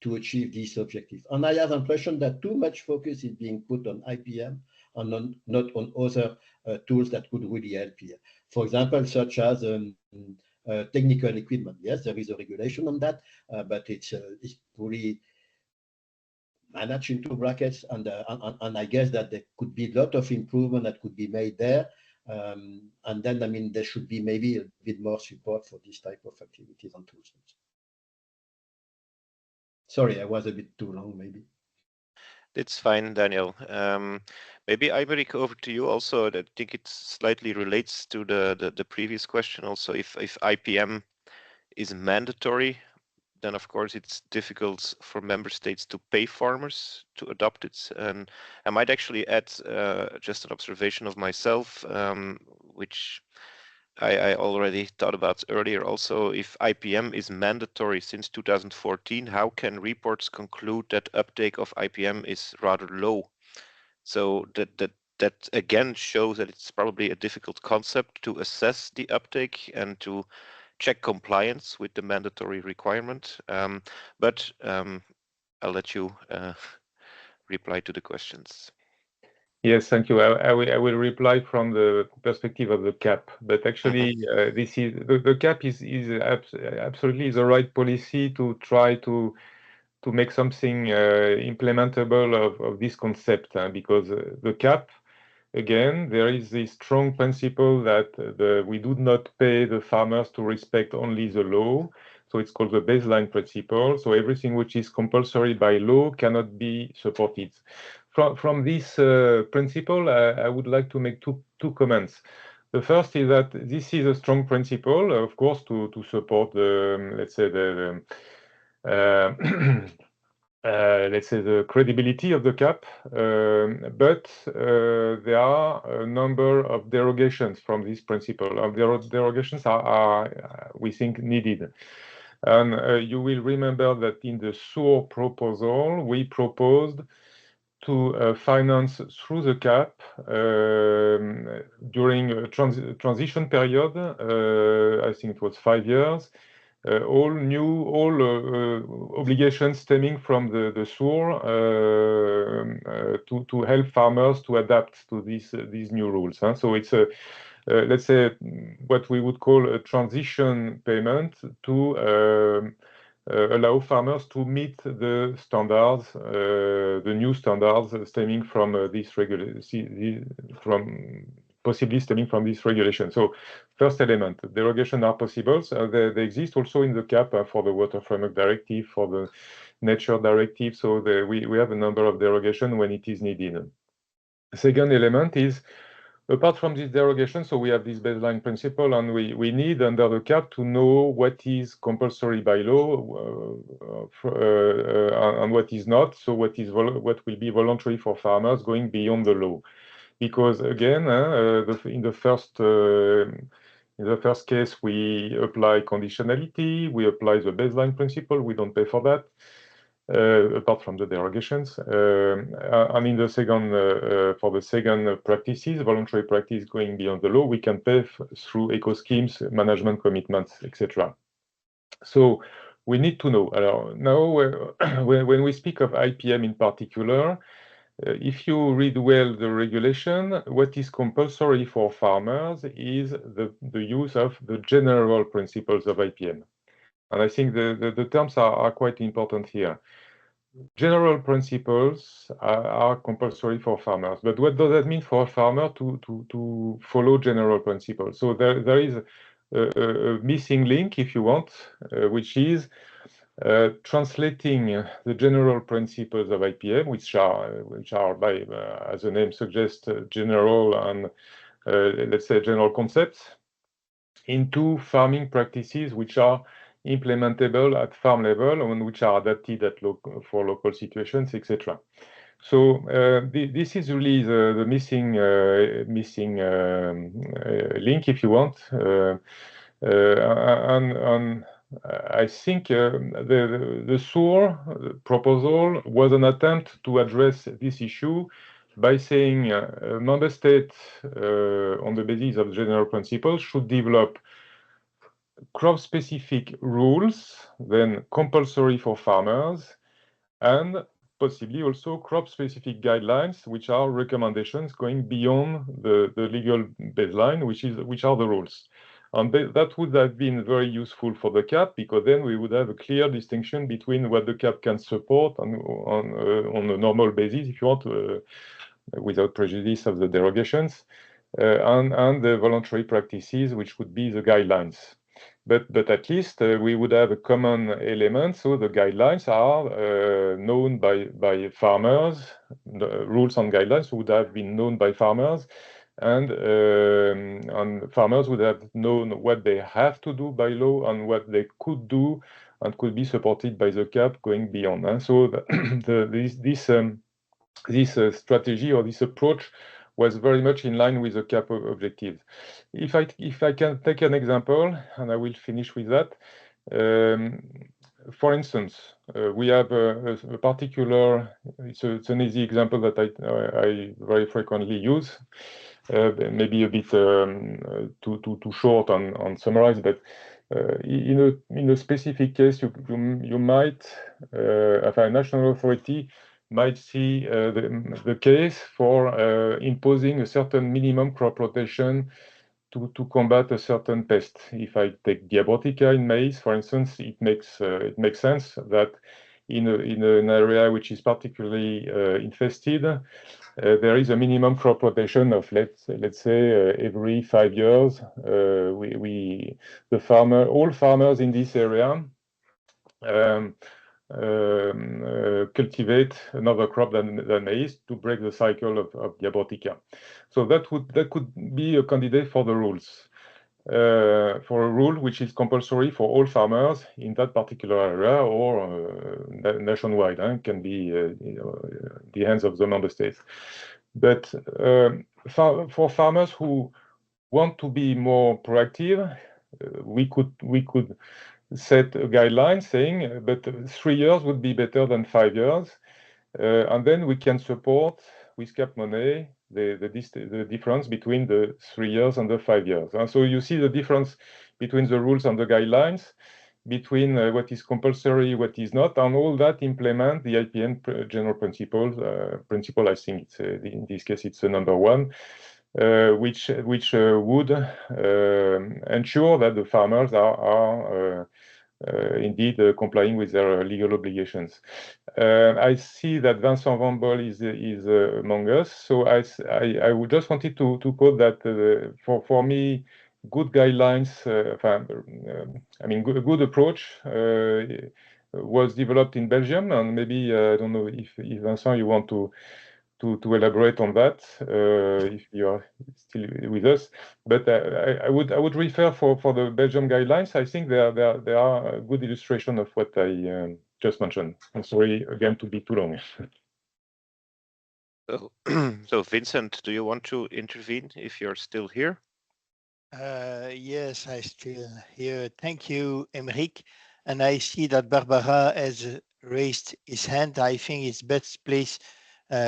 to achieve this objective. And I have the impression that too much focus is being put on IPM and not on other tools that could really help here. For example, such as technical equipment. Yes, there is a regulation on that, but it's fully managed into brackets, and I guess that there could be a lot of improvement that could be made there. And then, I mean, there should be maybe a bit more support for this type of activities and tools. Sorry, I was a bit too long, maybe. It's fine, Daniel. Maybe Aymeric, over to you also. I think it slightly relates to the previous question also. If IPM is mandatory, then of course it's difficult for member states to pay farmers to adopt it. And I might actually add just an observation of myself, which I already thought about earlier also. If IPM is mandatory since 2014, how can reports conclude that uptake of IPM is rather low? So that again shows that it's probably a difficult concept to assess the uptake and to check compliance with the mandatory requirement. But I'll let you reply to the questions. Yes, thank you. I will reply from the perspective of the cap, but actually this is the cap is absolutely the right policy to try to make something implementable of this concept, because the cap, again, there is this strong principle that we do not pay the farmers to respect only the law. So it's called the baseline principle. So everything which is compulsory by law cannot be supported. From this principle, I would like to make two comments. The first is that this is a strong principle, of course, to support the, let's say, let's say, the credibility of the cap, but there are a number of derogations from this principle. Derogations are we think, needed. And you will remember that in the SURE proposal, we proposed to finance through the cap during a transition period, I think it was 5 years, all obligations stemming from the SURE to help farmers to adapt to these new rules. So it's a let's say what we would call a transition payment to allow farmers to meet the standards, the new standards stemming from this regulation, possibly stemming from this regulation. So, first element, derogations are possible. So they exist also in the cap for the Water Framework Directive, for the Nature Directive. So we have a number of derogations when it is needed. The second element is, apart from this derogation, so we have this baseline principle, and we need under the cap to know what is compulsory by law and what is not. So what will be voluntary for farmers going beyond the law, because again, in the first case, we apply conditionality, we apply the baseline principle, we don't pay for that. Apart from the derogations, and in the second, for the second practices, voluntary practice going beyond the law, we can pay through eco schemes, management commitments, etc. So we need to know. Now, when we speak of IPM in particular, if you read well the regulation, what is compulsory for farmers is the use of the general principles of IPM. And I think the terms are quite important here. General principles are compulsory for farmers, but what does that mean for a farmer to follow general principles? So there is a missing link, if you want, which is translating the general principles of IPM, which are by, as the name suggests, general and let's say general concepts, into farming practices which are implementable at farm level and which are adapted for local situations, etc. So this is really the missing link, if you want, and I think the SURE proposal was an attempt to address this issue by saying member states, on the basis of general principles, should develop crop-specific rules, then compulsory for farmers, and possibly also crop-specific guidelines, which are recommendations going beyond the legal baseline, which are the rules. And that would have been very useful for the CAP, because then we would have a clear distinction between what the CAP can support on a normal basis, if you want, without prejudice of the derogations, and the voluntary practices, which would be the guidelines. But at least we would have a common element, so the guidelines are known by farmers. The rules and guidelines would have been known by farmers, and farmers would have known what they have to do by law and what they could do and could be supported by the CAP going beyond. So this strategy or this approach was very much in line with the CAP objectives. If I can take an example, and I will finish with that. For instance, we have a particular, it's an easy example that I very frequently use, maybe a bit too short and summarized, but in a specific case, you might, a national authority might see the case for imposing a certain minimum crop rotation to combat a certain pest. If I take Diabotica in maize, for instance, it makes sense that in an area which is particularly infested, there is a minimum crop rotation of let's say every 5 years. All farmers in this area cultivate another crop than maize to break the cycle of Diabotica. So that could be a candidate for the rules. for a rule which is compulsory for all farmers in that particular area or nationwide. It can be the hands of the member states. But for farmers who want to be more proactive, we could set a guideline saying, but 3 years would be better than 5 years, and then we can support with cap money the difference between the 3 years and the 5 years. And so you see the difference between the rules and the guidelines, between what is compulsory, what is not, and all that implement the IPM general principle. I think it's in this case it's number 1, which would ensure that the farmers are indeed complying with their legal obligations. I see that Vincent Van Bol is among us, so I would just wanted to quote that for me, good guidelines, good approach was developed in Belgium, and maybe I don't know if Vincent you want to elaborate on that if you are still with us, but I would refer for the Belgium guidelines. I think they are a good illustration of what I just mentioned. I'm sorry again to be too long. So Vincent, do you want to intervene if you're still here? Yes, I still here. Thank you, Emeric. And I see that Barbara has raised his hand. I think it's best place.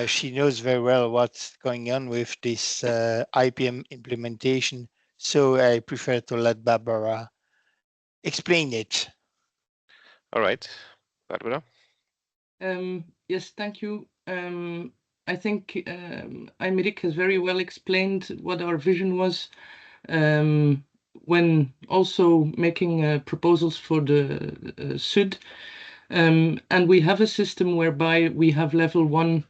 She knows very well what's going on with this IPM implementation. So I prefer to let Barbara explain it. All right, Barbara. Yes, thank you. I think Aymeric has very well explained what our vision was when also making proposals for the SUD. And we have a system whereby we have level 1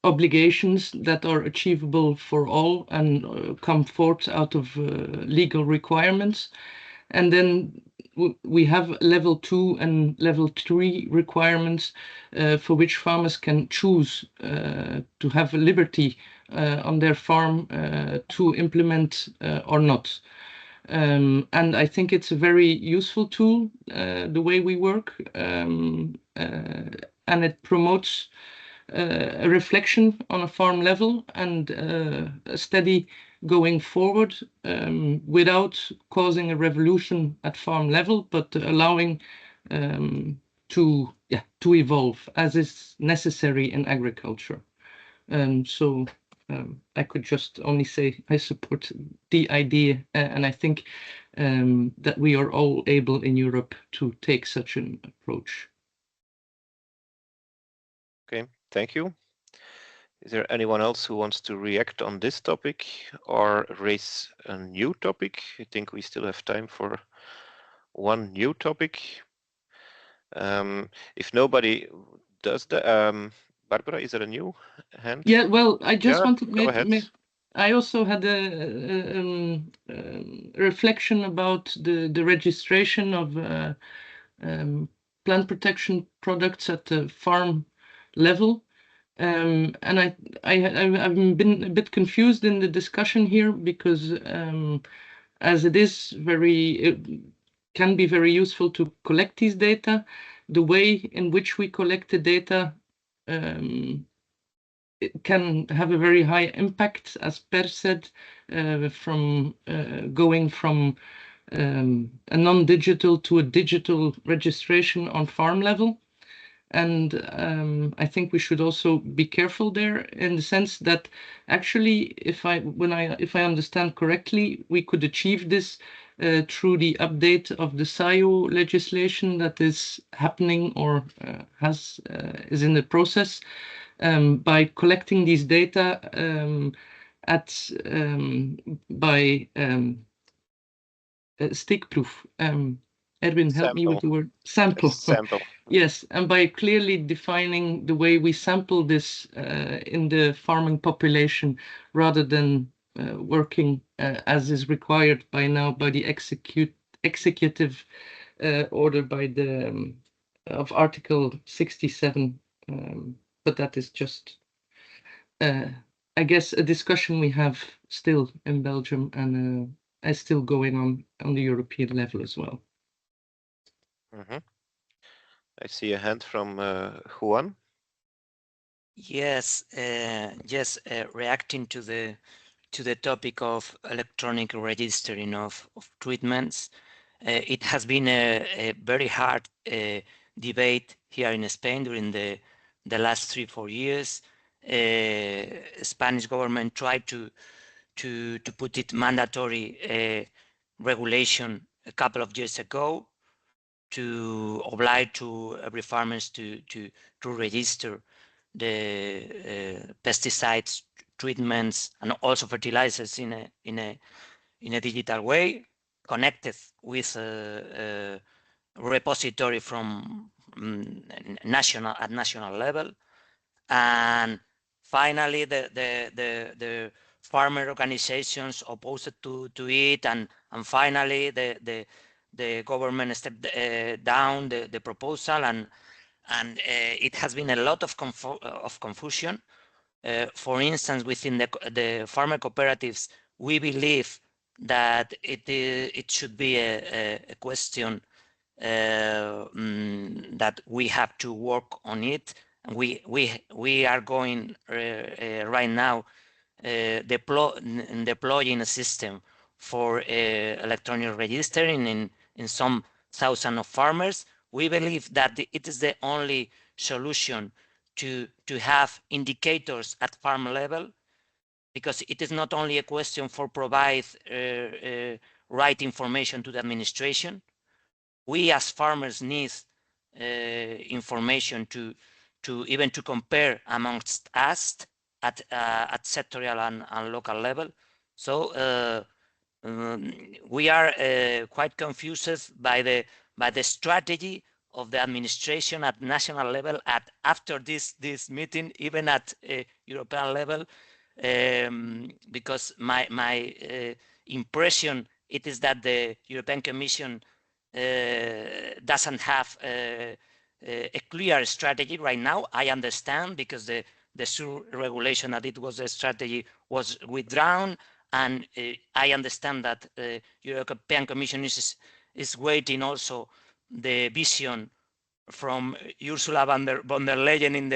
obligations that are achievable for all and come forth out of legal requirements. And then we have level 2 and level 3 requirements for which farmers can choose to have liberty on their farm to implement or not. And I think it's a very useful tool, the way we work, and it promotes a reflection on a farm level and a steady going forward without causing a revolution at farm level, but allowing to evolve as is necessary in agriculture. So I could just only say I support the idea, and I think that we are all able in Europe to take such an approach. Okay, thank you. Is there anyone else who wants to react on this topic or raise a new topic? I think we still have time for one new topic. If nobody does that, Barbara, is there a new hand? Yeah, well, I just wanted to go ahead. I also had a reflection about the registration of plant protection products at the farm level. And I've been a bit confused in the discussion here because as it can be very useful to collect these data, the way in which we collect the data it can have a very high impact, as Per said, from going from a non-digital to a digital registration on farm level. And I think we should also be careful there in the sense that actually, if I understand correctly, we could achieve this through the update of the SIO legislation that is happening or is in the process by collecting these data by stickproof. Edwin, help me with the word sample. Sample. Yes, and by clearly defining the way we sample this in the farming population rather than working as is required by now by the executive order by the of Article 67. But that is just, I guess, a discussion we have still in Belgium, and is still going on the European level as well. I see a hand from Juan. Yes, reacting to the topic of electronic registering of treatments, it has been a very hard debate here in Spain during the last 3-4 years. Spanish government tried to put it mandatory regulation a couple of years ago to oblige to every farmers to register the pesticides, treatments, and also fertilizers in a digital way, connected with a repository from national level. And finally, the farmer organizations opposed to it, and finally the government stepped down the proposal, and it has been a lot of confusion. For instance, within the farmer cooperatives, we believe that it should be a question that we have to work on it. We are going right now deploying a system for electronic registering in some thousand of farmers. We believe that it is the only solution to have indicators at farm level, because it is not only a question for provide right information to the administration. We as farmers need information to even to compare amongst us at sectorial and local level. So we are quite confused by the strategy of the administration at national level after this meeting, even at European level, because my impression it is that the European Commission doesn't have a clear strategy right now. I understand, because the regulation that it was a strategy was withdrawn, and I understand that the European Commission is waiting also the vision from Ursula von der Leyen in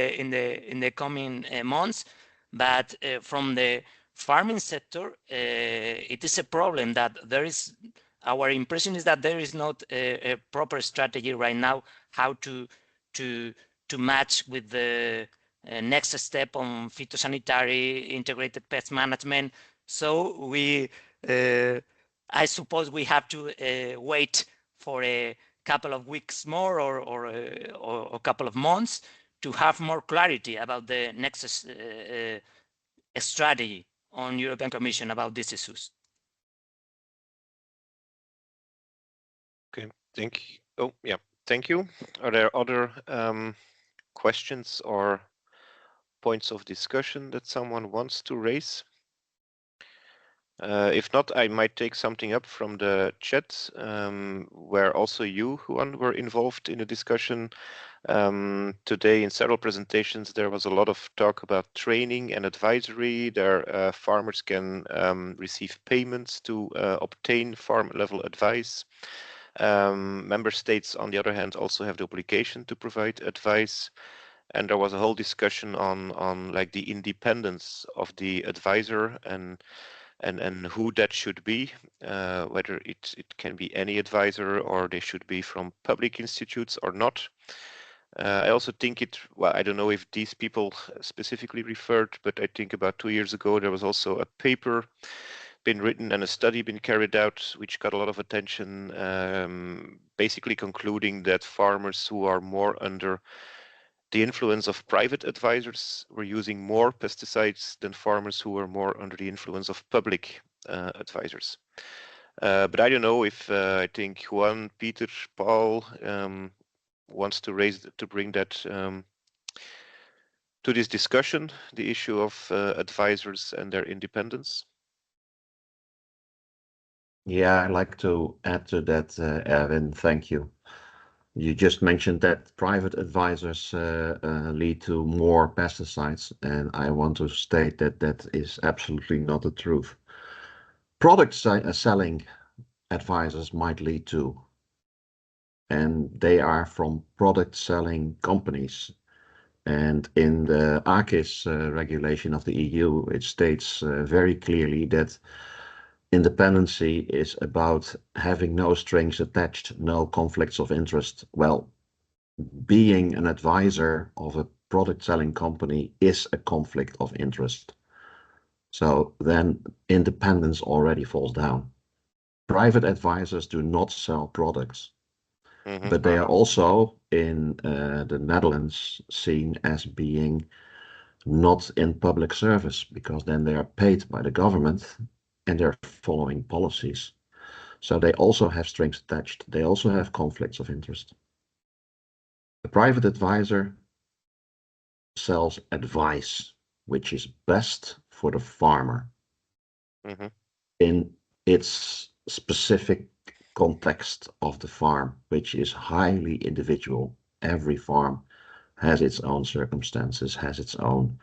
the coming months. But from the farming sector, it is a problem that there is. Our impression is that there is not a proper strategy right now how to match with the next step on phytosanitary integrated pest management. So I suppose we have to wait for a couple of weeks more or a couple of months to have more clarity about the next strategy on European Commission about these issues. Okay, thank you. Are there other questions or points of discussion that someone wants to raise? If not, I might take something up from the chat, where also you, Juan, were involved in the discussion. Today in several presentations, there was a lot of talk about training and advisory. There, farmers can receive payments to obtain farm level advice. Member states, on the other hand, also have the obligation to provide advice. And there was a whole discussion on like the independence of the advisor and who that should be, whether it can be any advisor or they should be from public institutes or not. I also think I don't know if these people specifically referred, but I think about 2 years ago, there was also a paper been written and a study been carried out, which got a lot of attention, basically concluding that farmers who are more under the influence of private advisors were using more pesticides than farmers who were more under the influence of public advisors. But I don't know if I think Juan, Peter, Paul wants to bring that to this discussion, the issue of advisors and their independence. Yeah, I'd like to add to that, Erwin. Thank you. You just mentioned that private advisors lead to more pesticides, and I want to state that that is absolutely not the truth. product selling advisors might lead to. And they are from product selling companies. And in the ACIS regulation of the EU, it states very clearly that independency is about having no strings attached, no conflicts of interest. Well, being an advisor of a product selling company is a conflict of interest. So then independence already falls down. Private advisors do not sell products, but they are also in the Netherlands seen as being not in public service, because then they are paid by the government and they're following policies. So they also have strings attached. They also have conflicts of interest. A private advisor sells advice, which is best for the farmer in its specific context of the farm, which is highly individual. Every farm has its own circumstances, has its own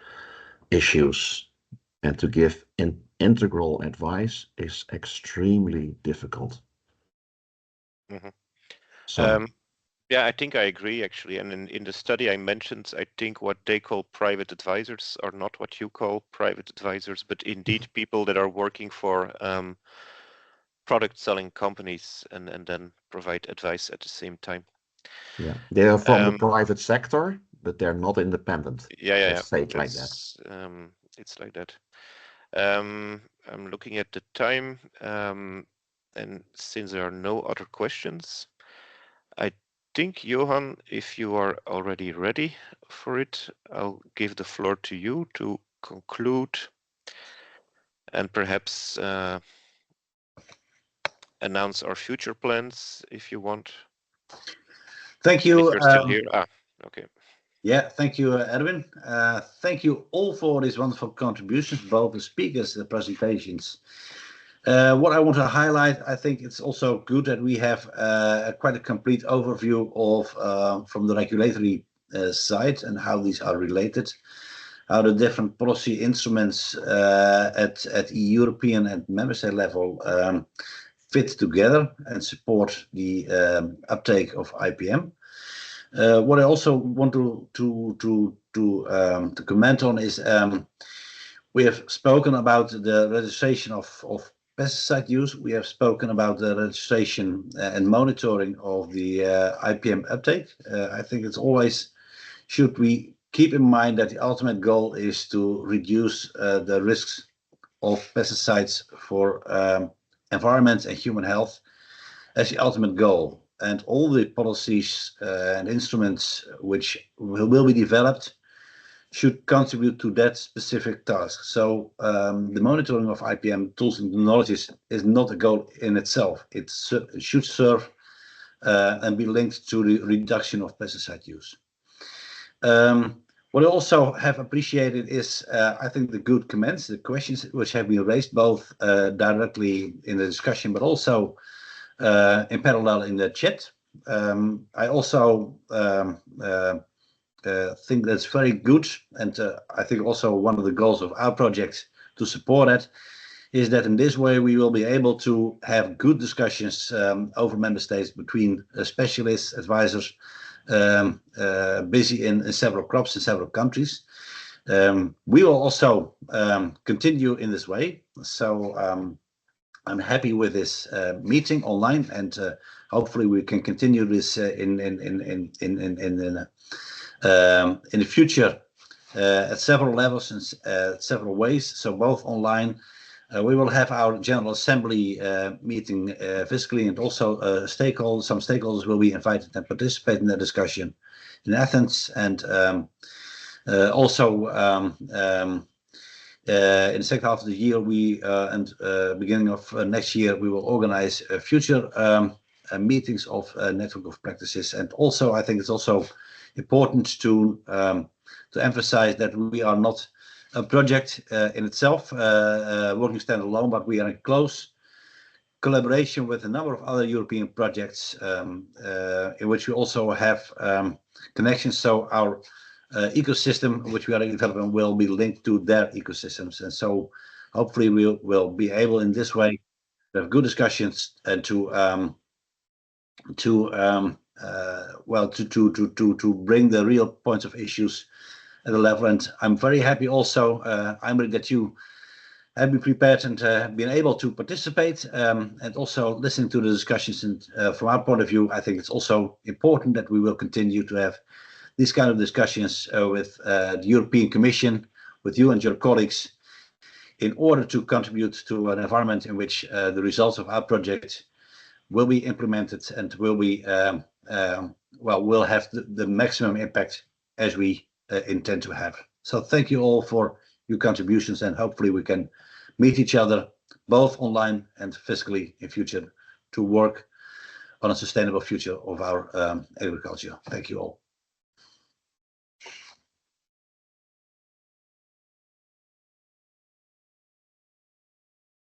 issues, and to give integral advice is extremely difficult. So, yeah, I think I agree actually. And in the study I mentioned, I think what they call private advisors are not what you call private advisors, but indeed people that are working for product selling companies and then provide advice at the same time. Yeah, they are from the private sector, but they're not independent. Let's say it like that. It's like that. I'm looking at the time, and since there are no other questions, I think, Johan, if you are already ready for it, I'll give the floor to you to conclude and perhaps announce our future plans if you want. Thank you. If you're still here. Okay. Yeah, thank you, Edwin. Thank you all for these wonderful contributions, both the speakers, the presentations. What I want to highlight, I think it's also good that we have quite a complete overview of from the regulatory side and how these are related, how the different policy instruments at European and member state level fit together and support the uptake of IPM. What I also want to comment on is we have spoken about the registration of pesticide use. We have spoken about the registration and monitoring of the IPM uptake. I think it's always should we keep in mind that the ultimate goal is to reduce the risks of pesticides for environment and human health as the ultimate goal. And all the policies and instruments which will be developed should contribute to that specific task. So the monitoring of IPM tools and technologies is not a goal in itself. It should serve and be linked to the reduction of pesticide use. What I also have appreciated is, I think, the good comments, the questions which have been raised both directly in the discussion, but also in parallel in the chat. I also think that's very good, and I think also one of the goals of our project to support it is that in this way we will be able to have good discussions over member states between specialists, advisors, busy in several crops in several countries. We will also continue in this way. So I'm happy with this meeting online, and hopefully we can continue this in the future at several levels and several ways. So both online, we will have our General Assembly meeting physically, and also stakeholders. Some stakeholders will be invited and participate in the discussion in Athens, and also in the second half of the year, and beginning of next year, we will organize future meetings of network of practices. And also, I think it's also important to emphasize that we are not a project in itself, working standalone, but we are in close collaboration with a number of other European projects in which we also have connections. So our ecosystem which we are developing will be linked to their ecosystems, and so hopefully we will be able in this way have good discussions and to bring the real points of issues at the level. And I'm very happy also, Imre, that you have been prepared and been able to participate, and also listening to the discussions. And from our point of view, I think it's also important that we will continue to have these kind of discussions with the European Commission, with you and your colleagues, in order to contribute to an environment in which the results of our project will be implemented and will be will have the maximum impact as we intend to have. So thank you all for your contributions, and hopefully we can meet each other both online and physically in future to work on a sustainable future of our agriculture. Thank you all.